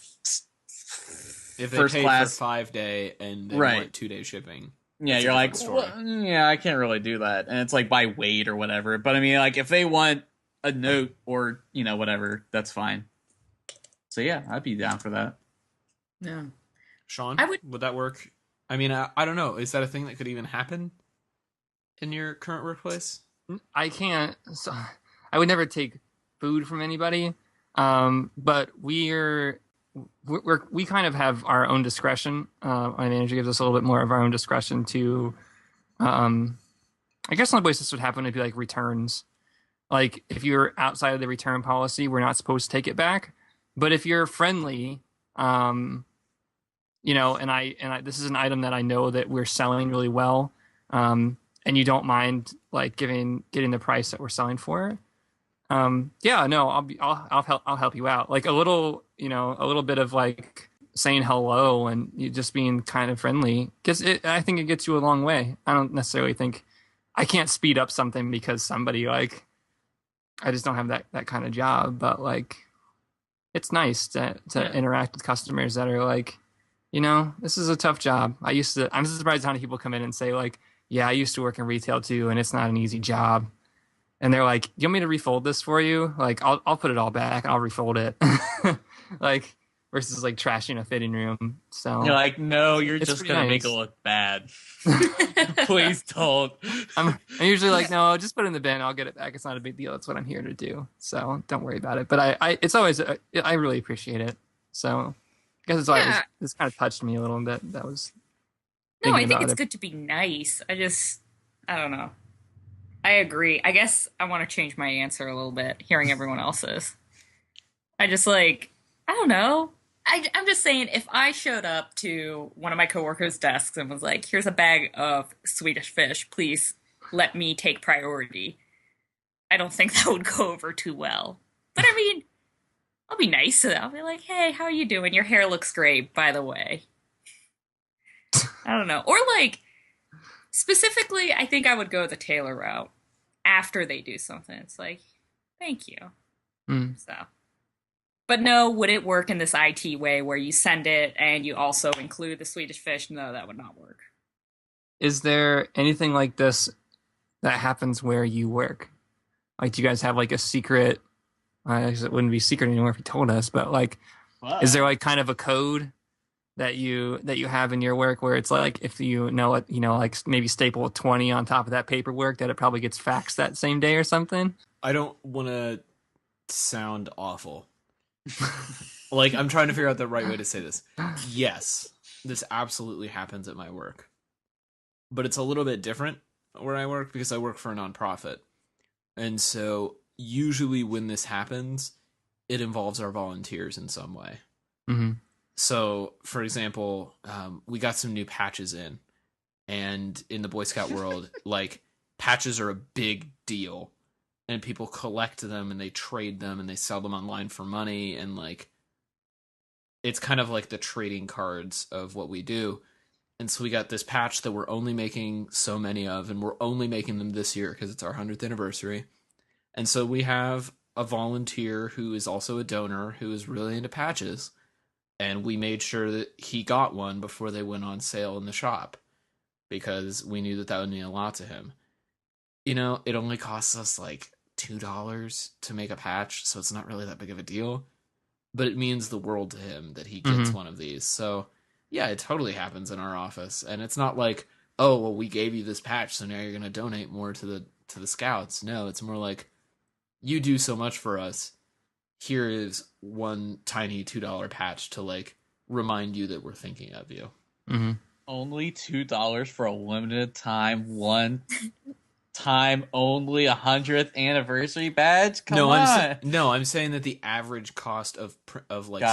if they first paid class, for 5-day and they Right. want 2-day shipping. yeah, That's a you're like, different story. well, yeah, I can't really do that, and it's like by weight or whatever. But I mean, like, if they want a note or whatever, that's fine. So yeah, I'd be down for that. yeah. Sean, I would- that work? I mean, I don't know. Is that a thing that could even happen in your current workplace? I can't. So, I would never take food from anybody. But we kind of have our own discretion. My manager gives us a little bit more of our own discretion to. I guess some places would happen would be like returns. Like if you're outside of the return policy, we're not supposed to take it back. But if you're friendly, and I this is an item that I know that we're selling really well, and you don't mind like getting the price that we're selling for it. I'll help you out. Like a little bit of like saying hello and you just being kind of friendly, because I think it gets you a long way. I don't necessarily think I can't speed up something because somebody like I just don't have that kind of job, but like it's nice to interact with customers that are like, this is a tough job. I'm surprised how many people come in and say like, yeah, I used to work in retail too, and it's not an easy job. And they're like, you want me to refold this for you? Like, I'll put it all back. I'll refold it. Like, versus like trashing a fitting room. So you're like, no, you're just gonna nice. make it look bad. Please don't. I'm usually like, no, just put it in the bin. I'll get it back. It's not a big deal. That's what I'm here to do. So don't worry about it. But it's always, I really appreciate it. So I guess it's always, it's kind of touched me a little bit. That was. No, I think it's good to be nice. I don't know. I agree. I guess I want to change my answer a little bit, hearing everyone else's. I just like, I don't know. I'm just saying, if I showed up to one of my coworkers' desks and was like, here's a bag of Swedish fish, please let me take priority, I don't think that would go over too well. But I mean, I'll be nice to them. I'll be like, hey, how are you doing? Your hair looks great, by the way. I don't know. Or like, specifically, I think I would go the tailor route after they do something. It's like, thank you. So, but no, would it work in this IT way where you send it and you also include the Swedish fish? No, that would not work. Is there anything like this that happens where you work? Like, do you guys have like a secret? I guess it wouldn't be secret anymore if you told us. But like, is there like kind of a code that you have in your work where it's like, if like maybe staple 20 on top of that paperwork, that it probably gets faxed that same day or something? I don't want to sound awful. Like, I'm trying to figure out the right way to say this. Yes, this absolutely happens at my work. But it's a little bit different where I work because I work for a nonprofit. And so usually when this happens, it involves our volunteers in some way. Mm-hmm. So, for example, we got some new patches in. And in the Boy Scout world, like, patches are a big deal. And people collect them and they trade them and they sell them online for money. And, like, it's kind of like the trading cards of what we do. And so we got this patch that we're only making so many of, and we're only making them this year because it's our 100th anniversary. And so we have a volunteer who is also a donor who is really into patches. And we made sure that he got one before they went on sale in the shop because we knew that would mean a lot to him. It only costs us like $2 to make a patch, so it's not really that big of a deal. But it means the world to him that he gets one of these. So yeah, it totally happens in our office. And it's not like, oh, well, we gave you this patch, so now you're going to donate more to the scouts. No, it's more like, you do so much for us. Here is one tiny $2 patch to like remind you that we're thinking of you. Mm-hmm. Only $2 for a limited time, one time only 100th anniversary badge. Come on. I'm saying that the average cost of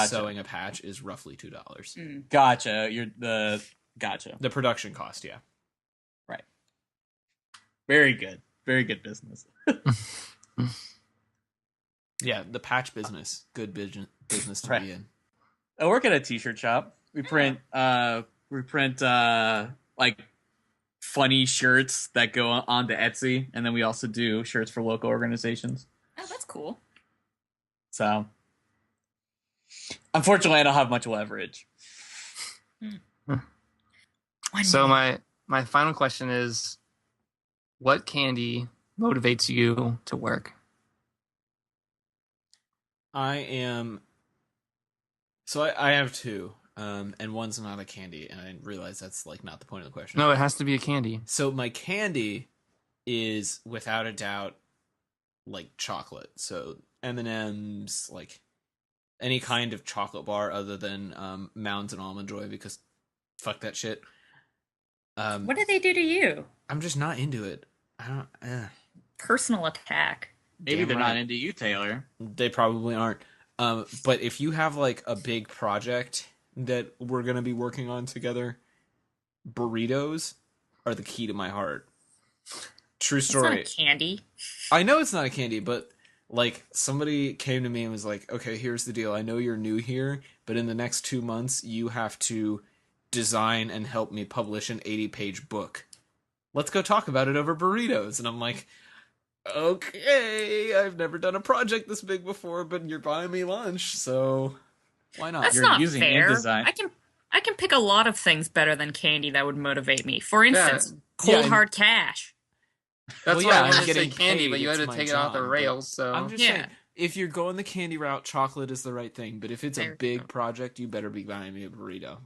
sewing a patch is roughly $2. Gotcha. Gotcha. The production cost, yeah. Right. Very good. Very good business. Yeah, the patch business. Good business to be in. I work at a t-shirt shop. We print like funny shirts that go on to Etsy, and then we also do shirts for local organizations. Oh, that's cool. So, unfortunately, I don't have much leverage. So my final question is, what candy motivates you to work? I have two, and one's not a candy, and I realize that's like not the point of the question. No, it has to be a candy. So my candy is without a doubt like chocolate. So M&M's, like any kind of chocolate bar other than Mounds and Almond Joy, because fuck that shit. What did they do to you? I'm just not into it. I don't. Personal attack. Maybe they're not into you, Taylor. They probably aren't. But if you have like a big project that we're gonna be working on together, burritos are the key to my heart. True story. It's not a candy. I know it's not a candy, but Like, somebody came to me and was like, okay, here's the deal. I know you're new here, but in the next 2 months, you have to design and help me publish an 80-page book. Let's go talk about it over burritos. And I'm like, okay, I've never done a project this big before, but you're buying me lunch, so why not? That's You're not using fair. InDesign. I can pick a lot of things better than candy that would motivate me. For instance, Yeah, cold hard cash. That's Well, why yeah, I I'm wanted to say getting candy, but paid, you had it's to my take it off the job, but rails. So I'm just Yeah. saying, if you're going the candy route, chocolate is the right thing. But if it's There a we big go. project, you better be buying me a burrito.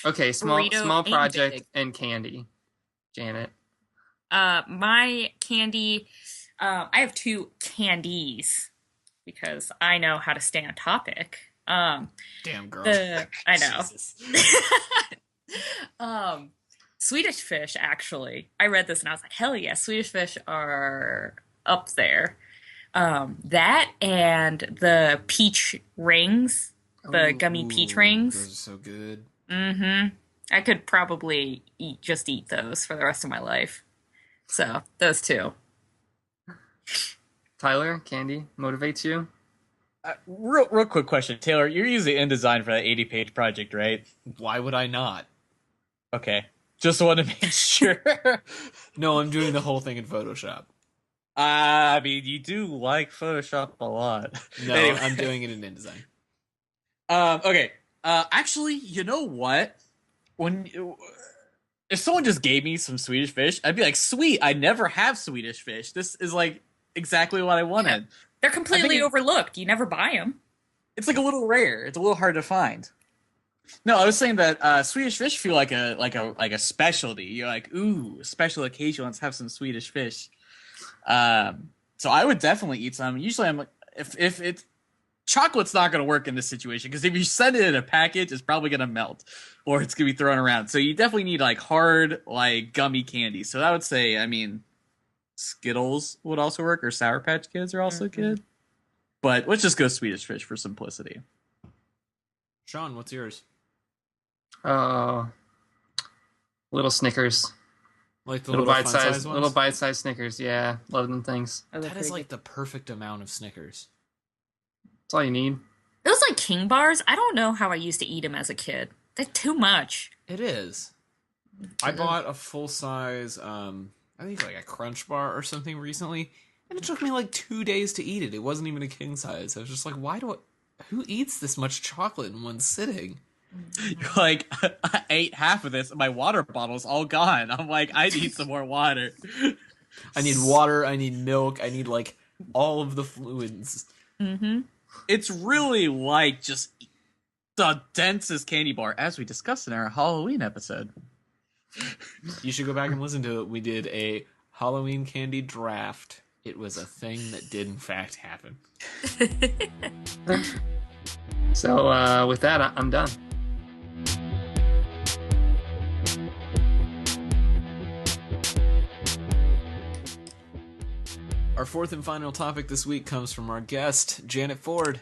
okay, Burrito small ain't project big. and candy. Janet. My candy, I have two candies because I know how to stay on topic. Damn, girl. I know. Jesus. Swedish fish, actually. I read this and I was like, hell yeah, Swedish fish are up there. That and the peach rings, the gummy peach Ooh, rings. Those are so good. Mm-hmm. I could probably eat those for the rest of my life. So, those two. Tyler, candy motivates you? Real quick question, Taylor. You're using InDesign for that 80-page project, right? Why would I not? Okay, just want to make sure. No, I'm doing the whole thing in Photoshop. I mean, you do like Photoshop a lot. No, Anyway. I'm doing it in InDesign. Okay. Actually, you know what? If someone just gave me some Swedish fish, I'd be like, sweet. I never have Swedish fish. This is like exactly what I wanted. They're completely overlooked. You never buy them. It's like a little rare. It's a little hard to find. No, I was saying that Swedish fish feel like a specialty. You're like, ooh, special occasion. Let's have some Swedish fish. So I would definitely eat some. Usually, I'm like, if it's chocolate's not going to work in this situation because if you send it in a package, it's probably going to melt or it's going to be thrown around. So you definitely need like hard, like gummy candy. So I would say, I mean, Skittles would also work, or Sour Patch Kids are also good. But let's just go Swedish fish for simplicity. Sean, what's yours? Oh, little Snickers. Like the Little little bite-sized, fun-sized ones? little bite-sized Snickers. Yeah, love them things. That is like the perfect amount of Snickers. That's all you need. Those like King bars, I don't know how I used to eat them as a kid. They're too much. It is. I bought a full-size, I think like a Crunch bar or something recently, and it took me like 2 days to eat it. It wasn't even a king size. I was just like, who eats this much chocolate in one sitting? Like, I ate half of this, and my water bottle's all gone. I'm like, I need some more water. I need water, I need milk, I need like all of the fluids. Mm-hmm. It's really like just the densest candy bar, as we discussed in our Halloween episode. You should go back and listen to it. We did a Halloween candy draft. It was a thing that did in fact happen. So with that, I'm done. Our fourth and final topic this week comes from our guest, Janet Ford.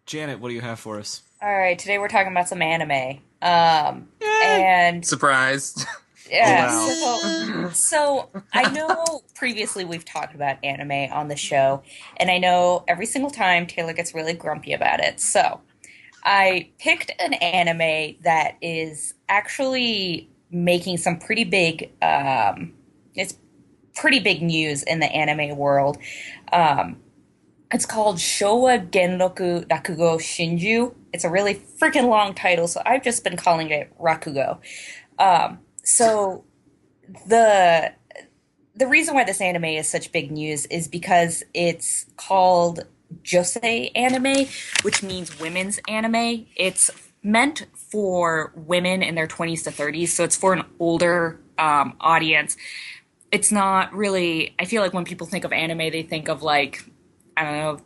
Janet, what do you have for us? All right, today we're talking about some anime. And Surprise. yeah, Oh, so I know previously we've talked about anime on the show, and I know every single time Taylor gets really grumpy about it. So I picked an anime that is actually making some pretty big, it's pretty big news in the anime world. It's called Shouwa Genroku Rakugo Shinjuu. It's a really freaking long title, so I've just been calling it Rakugo. So the reason why this anime is such big news is because it's called Josei anime, which means women's anime. It's meant for women in their 20s to 30s, so it's for an older audience. It's not really, I feel like when people think of anime, they think of like, I don't know,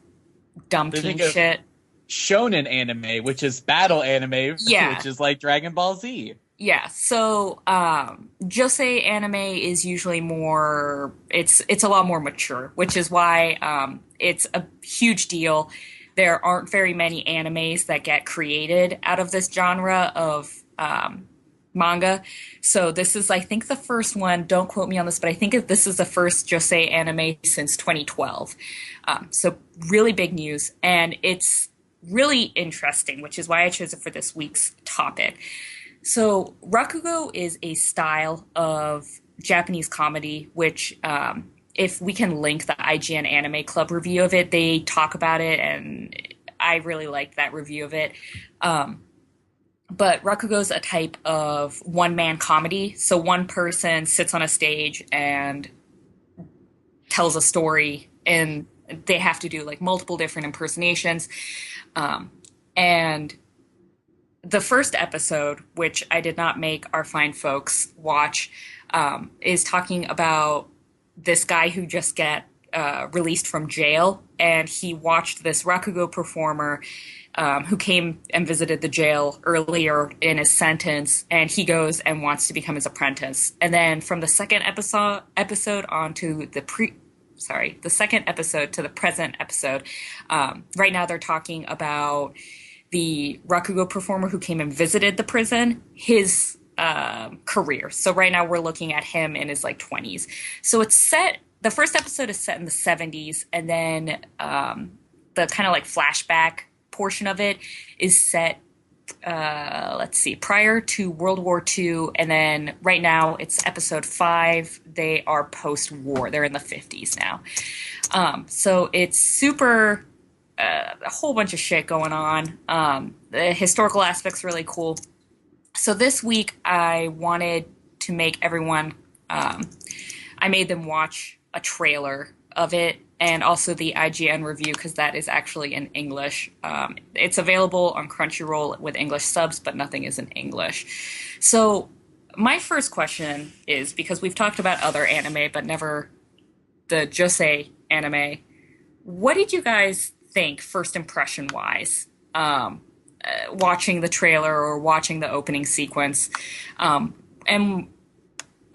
dumb They teen think of- shit. Shonen anime, which is battle anime, Yeah. which is like Dragon Ball Z. Yeah, so Josei anime is usually more, it's a lot more mature, which is why it's a huge deal. There aren't very many animes that get created out of this genre of manga. So this is, I think, the first one. Don't quote me on this, but I think this is the first josei anime since 2012. So really big news, and it's really interesting, which is why I chose it for this week's topic. So Rakugo is a style of Japanese comedy, which if we can link the IGN Anime Club review of it, they talk about it, and I really liked that review of it. But Rakugo's a type of one-man comedy. So one person sits on a stage and tells a story, and they have to do like multiple different impersonations. And the first episode, which I did not make our fine folks watch, is talking about this guy who just got released from jail, and he watched this Rakugo performer who came and visited the jail earlier in his sentence, and he goes and wants to become his apprentice. And then from the second episode on to the second episode to the present episode, right now they're talking about the Rakugo performer who came and visited the prison, his career. So right now we're looking at him in his like 20s. So the first episode is set in the 70s, and then the kind of like flashback portion of it is set, prior to World War II, and then right now it's episode 5. They are post-war. They're in the 50s now. So it's super, a whole bunch of shit going on. The historical aspect's really cool. So this week I wanted to make everyone, I made them watch a trailer of it, and also the IGN review, because that is actually in English. It's available on Crunchyroll with English subs, but nothing is in English. So my first question is, because we've talked about other anime, but never the josei anime, what did you guys think, first impression-wise, watching the trailer or watching the opening sequence? And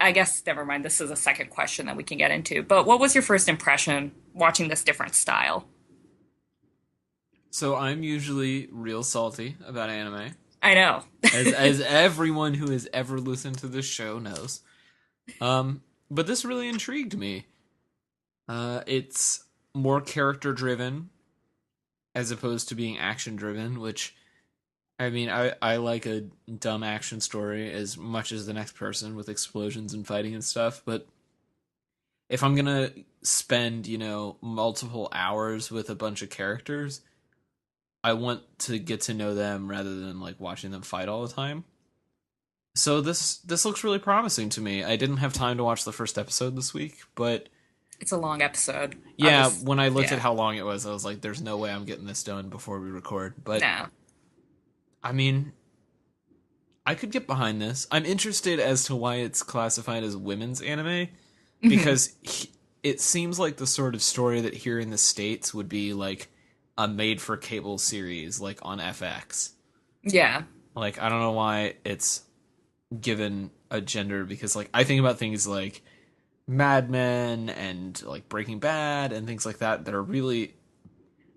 I guess, never mind, this is a second question that we can get into. But what was your first impression watching this different style? So I'm usually real salty about anime. I know. as everyone who has ever listened to this show knows. But this really intrigued me. It's more character driven as opposed to being action driven, which, I mean, I like a dumb action story as much as the next person with explosions and fighting and stuff, but if I'm gonna spend, multiple hours with a bunch of characters, I want to get to know them rather than like watching them fight all the time. So this looks really promising to me. I didn't have time to watch the first episode this week, but it's a long episode. Yeah, when I looked at how long it was, I was like, there's no way I'm getting this done before we record. But no. I mean, I could get behind this. I'm interested as to why it's classified as women's anime, because it seems like the sort of story that here in the States would be like a made-for-cable series, like on FX. Yeah. Like, I don't know why it's given a gender, because like I think about things like Mad Men and like Breaking Bad and things like that are really,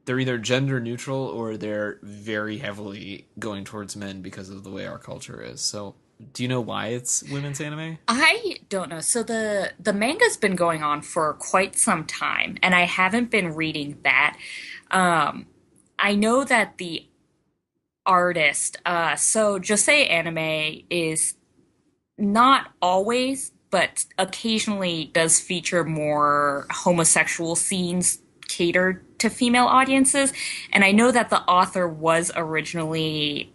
they're either gender neutral or they're very heavily going towards men because of the way our culture is. So do you know why it's women's anime? I don't know. So the manga's been going on for quite some time, and I haven't been reading that. I know that the artist, so josei anime is not always, but occasionally does feature more homosexual scenes catered to female audiences. And I know that the author was originally,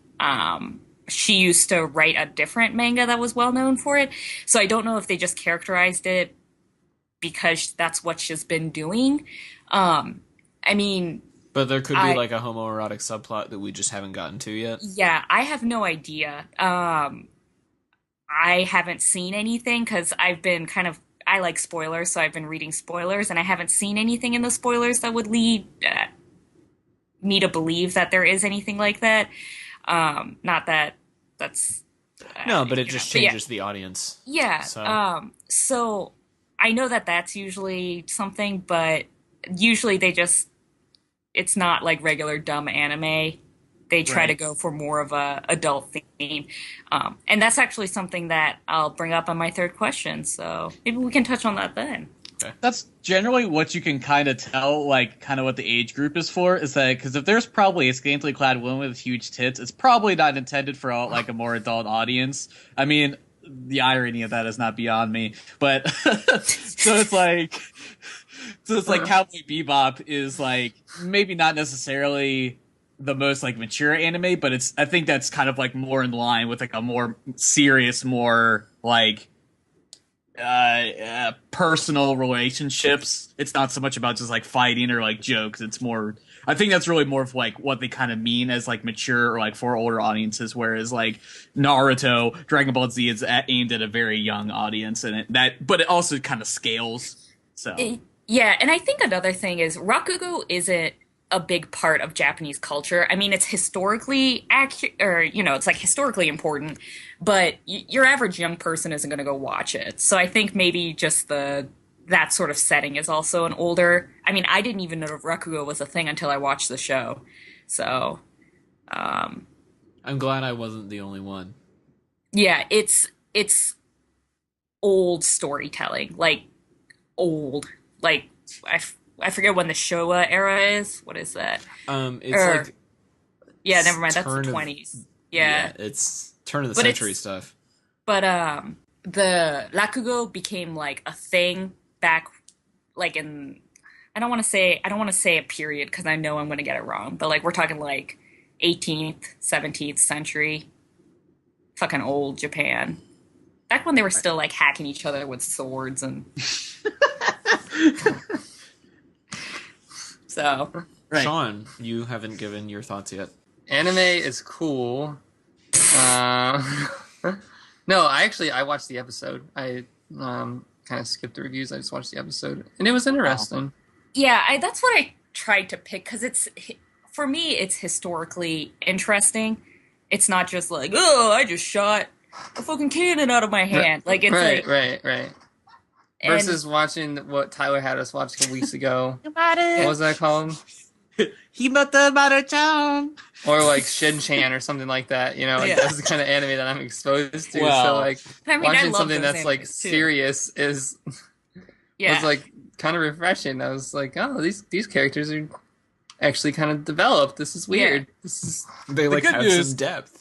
she used to write a different manga that was well known for it. So I don't know if they just characterized it because that's what she's been doing. I mean... But there could be like a homoerotic subplot that we just haven't gotten to yet. Yeah, I have no idea. I haven't seen anything because I've been I like spoilers, so I've been reading spoilers, and I haven't seen anything in the spoilers that would lead me to believe that there is anything like that. Not that that's... no, but it just changes the audience. Yeah. So I know that that's usually something, but usually they just... It's not like regular dumb anime. They try to Right. go for more of a adult theme. And that's actually something that I'll bring up on my third question. So maybe we can touch on that then. That's generally what you can kind of tell, like, kind of what the age group is for, is that, because if there's probably a scantily clad woman with huge tits, it's probably not intended for, like, a more adult audience. I mean, the irony of that is not beyond me, but, so it's like, Cowboy Bebop is, like, maybe not necessarily the most, like, mature anime, but I think that's kind of, like, more in line with, like, a more serious, more, like, personal relationships. It's not so much about just like fighting or like jokes. It's more, I think that's really more of like what they kind of mean as like mature or like for older audiences, whereas like Naruto, Dragon Ball Z is aimed at a very young audience, and but it also kind of scales. So Yeah, and I think another thing is Rakugo isn't a big part of Japanese culture. I mean, it's historically accurate, or it's like historically important, but your average young person isn't going to go watch it. So I think maybe just that sort of setting is also an older. I mean, I didn't even know Rakugo was a thing until I watched the show. So, I'm glad I wasn't the only one. yeah, it's old storytelling, like old, like I forget when the Showa era is. What is that? It's like yeah, never mind. That's the turn of- 20s. Yeah. it's turn of the But century stuff. But the Rakugo became like a thing back, like in I don't want to say a period because I know I'm going to get it wrong, but like we're talking like 18th, 17th century, fucking old Japan. Back when they were still like hacking each other with swords and so. Right. Sean, you haven't given your thoughts yet. Anime is cool. No, I watched the episode. I kind of skipped the reviews. I just watched the episode, and it was interesting. Yeah, that's what I tried to pick because for me, it's historically interesting. It's not just like, oh, I just shot a fucking cannon out of my hand. Like it's right. Versus watching what Tyler had us watch a couple weeks ago. What was that called? Or like Shin-chan or something like that. That's the kind of anime that I'm exposed to. Well, so like I mean, I watching love something those that's like animes, too. serious was like kind of refreshing. I was like, oh, these characters are actually kind of developed. This is weird. They like good have news- some depth.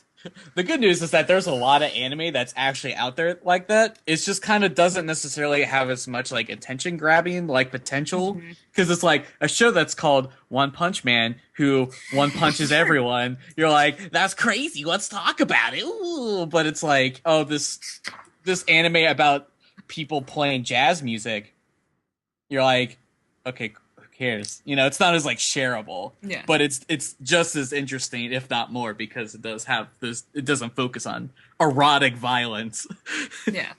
The good news is that there's a lot of anime that's actually out there like that. It's just kind of doesn't necessarily have as much like attention grabbing like potential, because it's like a show that's called One Punch Man, who one punches everyone. You're like, that's crazy. Let's talk about it. Ooh. But it's like, oh, this anime about people playing jazz music. You're like, okay, who cares? It's not as like shareable. Yeah. But it's just as interesting, if not more, because it does have this. It doesn't focus on erotic violence. Yeah.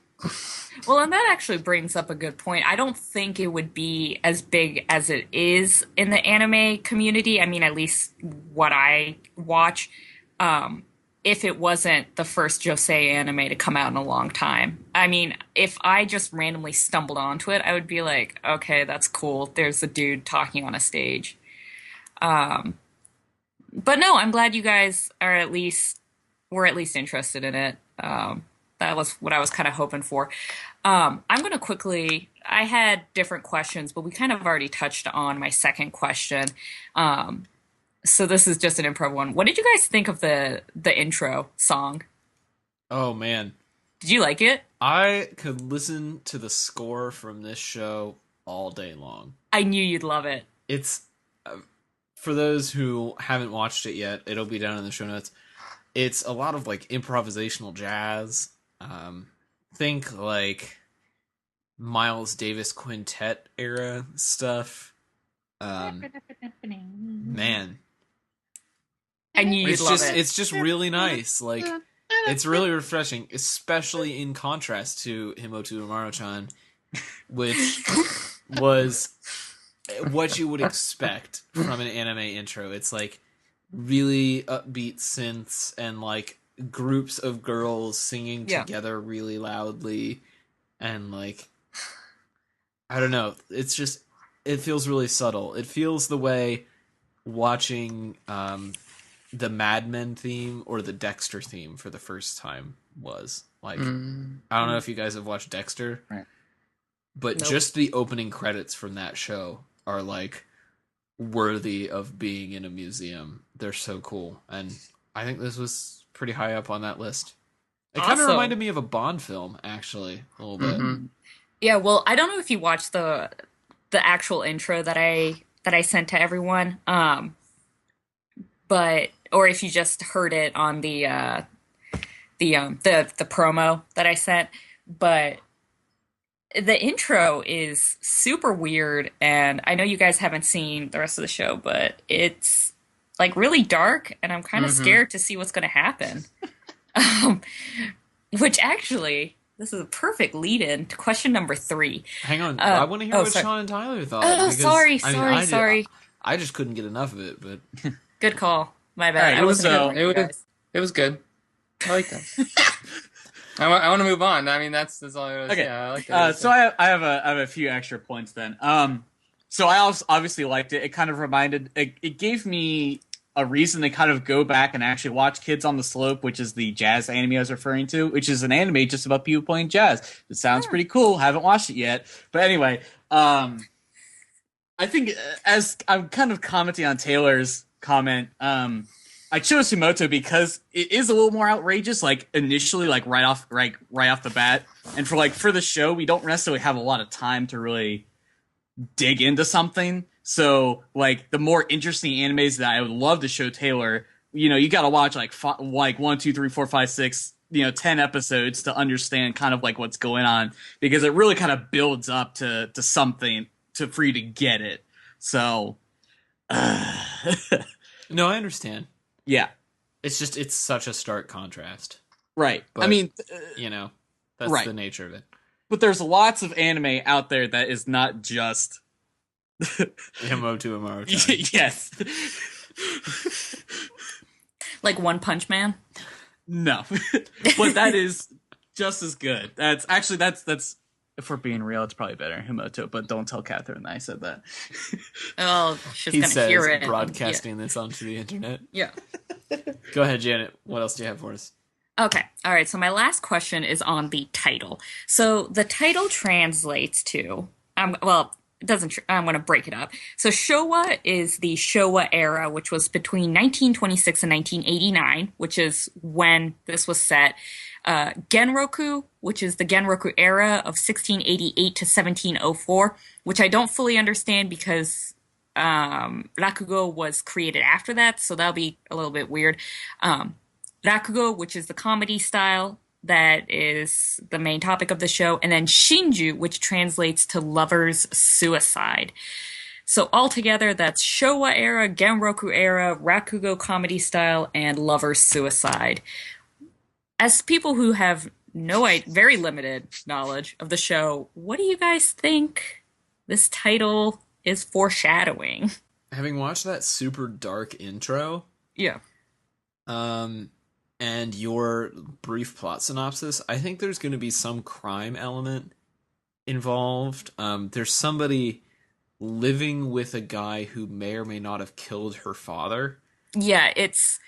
Well, and that actually brings up a good point. I don't think it would be as big as it is in the anime community. I mean, at least what I watch, if it wasn't the first Josei anime to come out in a long time. I mean, if I just randomly stumbled onto it, I would be like, okay, that's cool. There's a dude talking on a stage. But no, I'm glad you guys were at least interested in it. That was what I was kind of hoping for. I'm going to quickly, I had different questions, but we kind of already touched on my second question. So this is just an improv one. What did you guys think of the intro song? Oh man, Did you like it? I could listen to the score from this show all day long. I knew you'd love it. It's for those who haven't watched it yet, it'll be down in the show notes. It's a lot of like improvisational jazz. Think like Miles Davis quintet era stuff. Man, I knew you'd love it. it's just really nice. Like it's really refreshing, especially in contrast to Himoto Umaru-chan, which was what you would expect from an anime intro. It's like really upbeat synths and like groups of girls singing together really loudly, and like I don't know, it's just, it feels really subtle. It feels the way watching the Mad Men theme or the Dexter theme for the first time was. Like, I don't know if you guys have watched Dexter, right. but just the opening credits from that show are like worthy of being in a museum. They're so cool, and I think this was pretty high up on that list. It kind of reminded me of a Bond film, actually, a little bit. Yeah, well, I don't know if you watched the actual intro that I sent to everyone, but or if you just heard it on the promo that I sent, but the intro is super weird, and I know you guys haven't seen the rest of the show, but it's like really dark, and I'm kind of scared to see what's going to happen. Which actually, this is a perfect lead-in to question number 3. Hang on, I want to hear what Sean and Tyler thought. Oh, because, sorry. I just couldn't get enough of it, but good call. My bad. Right, it was good. I like that. I want to move on. I mean, that's all I was. Okay. Yeah, I like that. So I have a few extra points then. So I also obviously liked it. It kind of it gave me a reason to kind of go back and actually watch Kids on the Slope, which is the jazz anime I was referring to, which is an anime just about people playing jazz. It sounds pretty cool. Haven't watched it yet, but anyway, I think as I'm kind of commenting on Taylor's comment, I chose Himoto because it is a little more outrageous, like initially, like right off the bat. And for the show, we don't necessarily have a lot of time to really dig into something. So like the more interesting animes that I would love to show Taylor, you got to watch like 1, 2, 3, 4, 5, 6, 10 episodes to understand kind of like what's going on, because it really kind of builds up to something for you to get it. So, no, I understand. Yeah. It's such a stark contrast. Right. But, I mean, that's right. the nature of it. But there's lots of anime out there that is not just Himoto Umaru-chan. Yes. Like One Punch Man? No. But that is just as good. That's if we're being real, it's probably better than Himoto, but don't tell Catherine that I said that. Oh, she's going to hear it. Broadcasting this onto the internet. Yeah. Go ahead, Janet. What else do you have for us? Okay. All right. So my last question is on the title. So the title translates to, it doesn't, I'm going to break it up. So Shouwa is the Shouwa era, which was between 1926 and 1989, which is when this was set. Genroku, which is the Genroku era of 1688 to 1704, which I don't fully understand because Rakugo was created after that, so that'll be a little bit weird. Rakugo, which is the comedy style that is the main topic of the show, and then Shinjuu, which translates to lover's suicide. So altogether, that's Shouwa era, Genroku era, Rakugo comedy style, and lover's suicide. As people who have very limited knowledge of the show, what do you guys think this title is foreshadowing? Having watched that super dark intro, yeah, and your brief plot synopsis, I think there's going to be some crime element involved. There's somebody living with a guy who may or may not have killed her father. Yeah, it's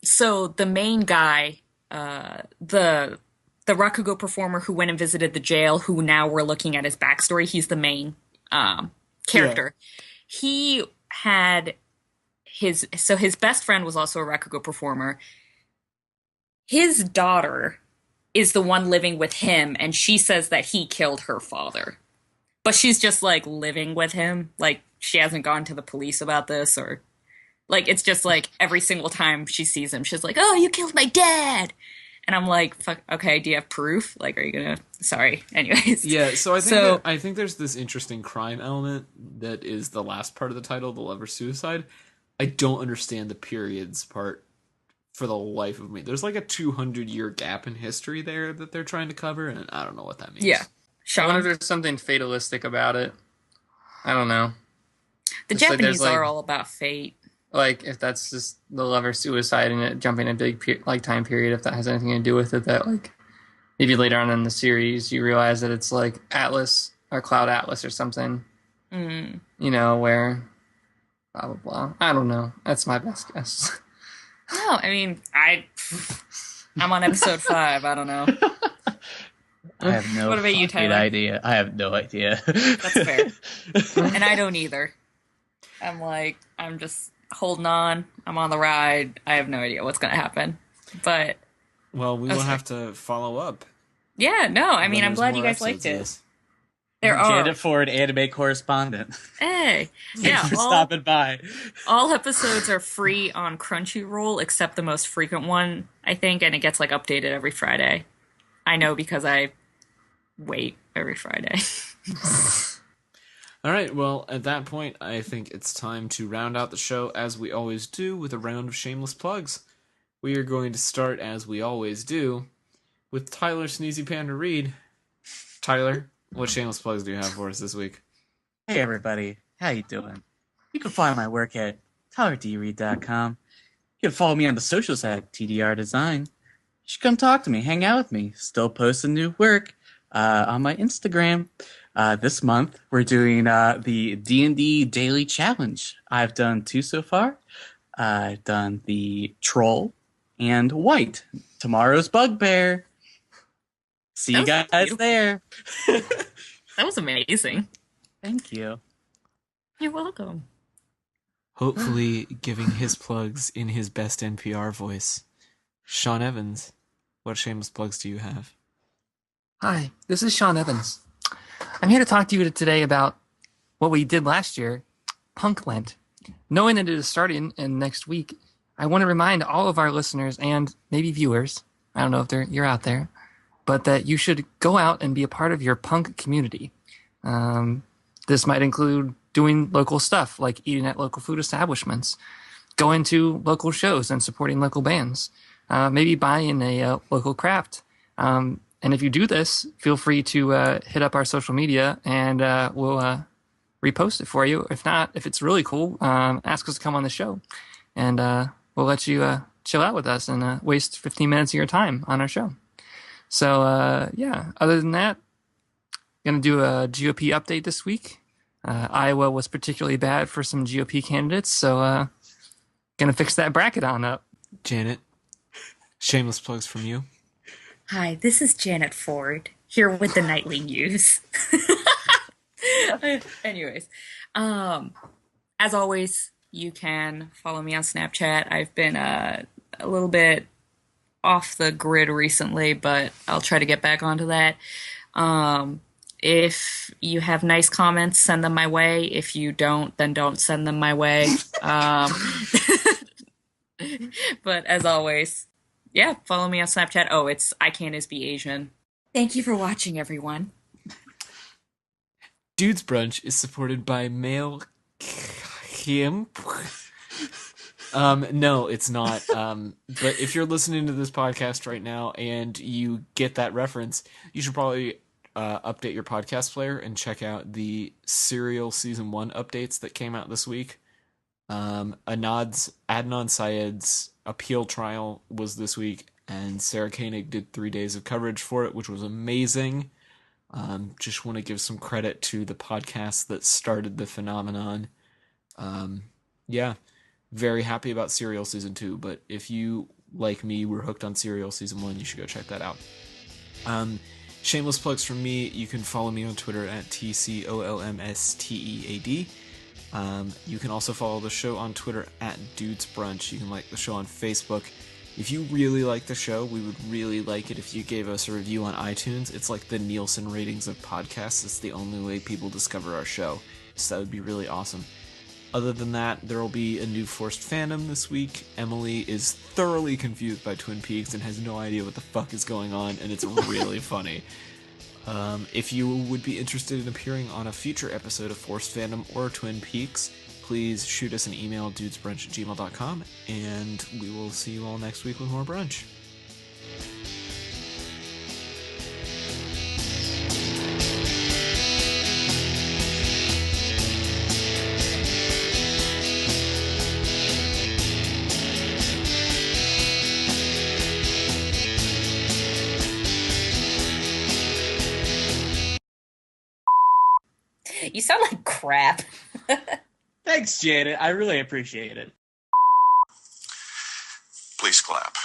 so the main guy, the Rakugo performer who went and visited the jail, who now we're looking at his backstory. He's the main character. Yeah. He had his best friend was also a Rakugo performer. His daughter is the one living with him, and she says that he killed her father. But she's just, like, living with him. Like, she hasn't gone to the police about this, or... Like, it's just, like, every single time she sees him, she's like, oh, you killed my dad! And I'm like, fuck, okay, do you have proof? Like, are you gonna... Sorry. Anyways. Yeah, so I think there's this interesting crime element that is the last part of the title, the lover's suicide. I don't understand the periods part for the life of me. There's like a 200-year gap in history there that they're trying to cover, and I don't know what that means. Yeah. I wonder if there's something fatalistic about it. I don't know. The Japanese are all about fate. Like, if that's just the lover's suicide and it jumping a big time period, if that has anything to do with it, that, like, maybe later on in the series you realize that it's like Atlas or Cloud Atlas or something. Mm. You know, where blah, blah, blah. I don't know. That's my best guess. No, I mean, I'm on episode 5. I don't know. I have no What about you, fucking Tyler? idea. I have no idea. That's fair. And I don't either. I'm just holding on. I'm on the ride. I have no idea what's going to happen. But, Well, we That's will fair. have to follow up. yeah, no, I mean, when I'm there's glad you more guys liked episodes of it. this. There are. Janet Ford, anime correspondent. Hey. Thanks Yeah, for stopping by. all episodes are free on Crunchyroll except the most frequent one, I think, and it gets like updated every Friday. I know because I wait every Friday. All right, well, at that point, I think it's time to round out the show as we always do with a round of shameless plugs. We are going to start, as we always do, with Tyler Sneezy Panda Reed. Tyler, what shameless plugs do you have for us this week? Hey everybody, how you doing? You can find my work at tylerdreed.com. You can follow me on the socials at TDR Design. You should come talk to me, hang out with me. Still posting new work on my Instagram. This month we're doing the D&D Daily Challenge. I've done 2 so far. I've done the Troll and White. Tomorrow's Bugbear. See you That was guys beautiful. there. That was amazing. Thank you. You're welcome. Hopefully giving his plugs in his best NPR voice. Sean Evans, what shameless plugs do you have? Hi, this is Sean Evans. I'm here to talk to you today about what we did last year, Punkland. Knowing that it is starting in next week, I want to remind all of our listeners and maybe viewers, I don't know if you're out there, but that you should go out and be a part of your punk community. This might include doing local stuff like eating at local food establishments, going to local shows and supporting local bands, maybe buying a local craft. And if you do this, feel free to hit up our social media and we'll repost it for you. If not, if it's really cool, ask us to come on the show and we'll let you chill out with us and waste 15 minutes of your time on our show. So, yeah, other than that, going to do a GOP update this week. Iowa was particularly bad for some GOP candidates, so going to fix that bracket on up. Janet, shameless plugs from you. Hi, this is Janet Ford, here with the Nightly News. Anyways, as always, you can follow me on Snapchat. I've been a little bit off the grid recently, but I'll try to get back onto that. If you have nice comments, send them my way. If you don't, then don't send them my way. But as always, yeah, follow me on Snapchat. Oh, it's I Can't Is Be Asian. Thank you for watching, everyone. Dude's Brunch is supported by Male Kim. No, it's not. But if you're listening to this podcast right now and you get that reference, you should probably update your podcast player and check out the Serial Season 1 updates that came out this week. Adnan Syed's appeal trial was this week, and Sarah Koenig did 3 days of coverage for it, which was amazing. Just want to give some credit to the podcast that started the phenomenon. Yeah, very happy about Serial Season 2, but if you, like me, were hooked on Serial Season 1, you should go check that out. Shameless plugs from me. You can follow me on Twitter at TCOLMSTEAD. You can also follow the show on Twitter at Dudes Brunch. You can like the show on Facebook. If you really like the show, we would really like it if you gave us a review on iTunes. It's like the Nielsen ratings of podcasts. It's the only way people discover our show. So that would be really awesome. Other than that, there will be a new Forced Fandom this week. Emily is thoroughly confused by Twin Peaks and has no idea what the fuck is going on, and it's really funny. If you would be interested in appearing on a future episode of Forced Fandom or Twin Peaks, please shoot us an email, dudesbrunch@gmail.com, and we will see you all next week with more brunch. You sound like crap. Thanks, Janet. I really appreciate it. Please clap.